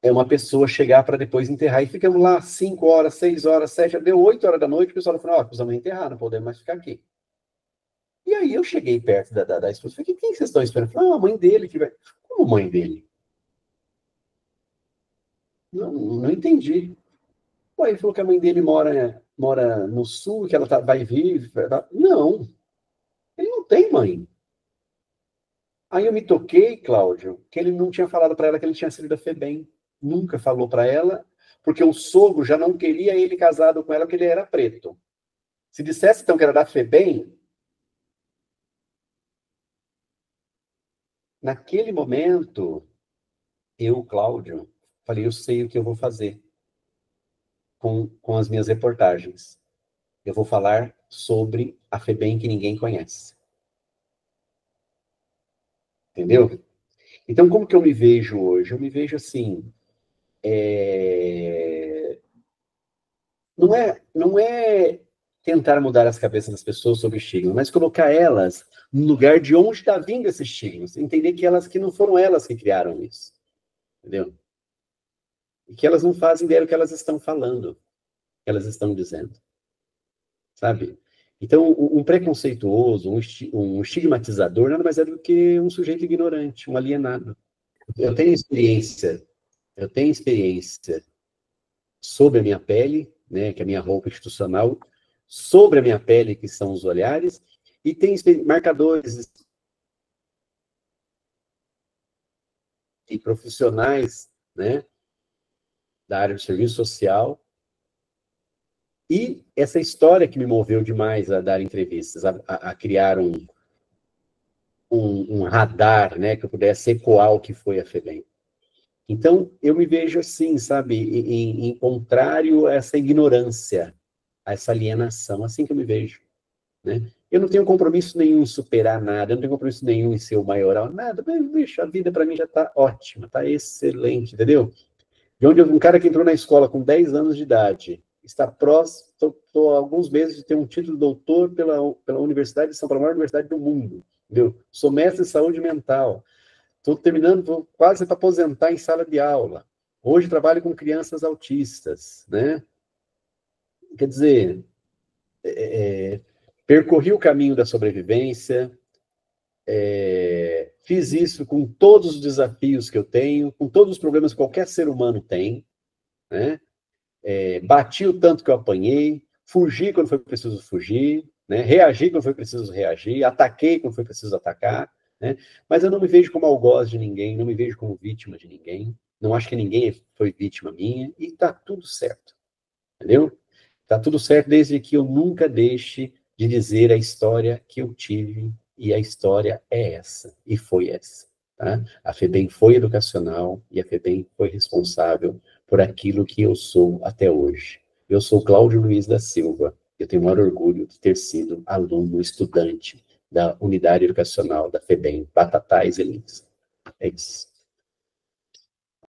Speaker 1: uma pessoa chegar para depois enterrar. E ficamos lá 5 horas, 6 horas, 7, deu 8 horas da noite, o pessoal falou, precisamos enterrar, não podemos mais ficar aqui. E aí eu cheguei perto da esposa, falei, quem vocês estão esperando? Falei, a mãe dele que vai... Como mãe dele? Não, não entendi. Pô, ele falou que a mãe dele mora no sul, que ela vai vir. Não, ele não tem mãe. Aí eu me toquei, Cláudio, que ele não tinha falado para ela que ele tinha sido da FEBEM. Nunca falou para ela, porque o sogro já não queria ele casado com ela, porque ele era preto. Se dissesse, então, que era da FEBEM, naquele momento, eu, Cláudio, falei, eu sei o que eu vou fazer com as minhas reportagens. Eu vou falar sobre a FEBEM que ninguém conhece. Entendeu? Então, como que eu me vejo hoje? Eu me vejo assim, não é tentar mudar as cabeças das pessoas sobre estigmas, mas colocar elas no lugar de onde está vindo esses estigmas. Entender que não foram elas que criaram isso. Entendeu? E que elas não fazem ideia do que elas estão falando, que elas estão dizendo. Sabe? Então, um preconceituoso, um estigmatizador, nada mais é do que um sujeito ignorante, um alienado. Eu tenho experiência, eu tenho experiência sobre a minha pele, né, que é a minha roupa institucional, sobre a minha pele, que são os olhares, e tem marcadores e profissionais, né, da área de serviço social, e essa história que me moveu demais a dar entrevistas, a criar um radar, né, que eu pudesse ecoar o que foi a FEBEM. Então, eu me vejo assim, sabe, em contrário a essa ignorância, a essa alienação, assim que eu me vejo, né? Eu não tenho compromisso nenhum em superar nada, eu não tenho compromisso nenhum em ser o maioral, nada, mas, bicho, a vida para mim já está ótima, está excelente, entendeu? De onde um cara que entrou na escola com 10 anos de idade, está próximo, estou há alguns meses de ter um título de doutor pela Universidade de São Paulo, a maior universidade do mundo, entendeu? Sou mestre em saúde mental, estou terminando, estou quase para aposentar em sala de aula. Hoje trabalho com crianças autistas, né? Quer dizer, percorri o caminho da sobrevivência, fiz isso com todos os desafios que eu tenho, com todos os problemas que qualquer ser humano tem, né? Bati o tanto que eu apanhei, fugi quando foi preciso fugir, né? Reagi quando foi preciso reagir, ataquei quando foi preciso atacar, né? Mas eu não me vejo como algoz de ninguém, não me vejo como vítima de ninguém, não acho que ninguém foi vítima minha, e tá tudo certo, entendeu? Tá tudo certo desde que eu nunca deixe de dizer a história que eu tive, e a história é essa, e foi essa. Tá? A FEBEM foi educacional, e a FEBEM foi responsável por aquilo que eu sou até hoje. Eu sou Cláudio Luiz da Silva, eu tenho o maior orgulho de ter sido aluno, estudante da unidade educacional da FEBEM, Batatais e Lins. É isso.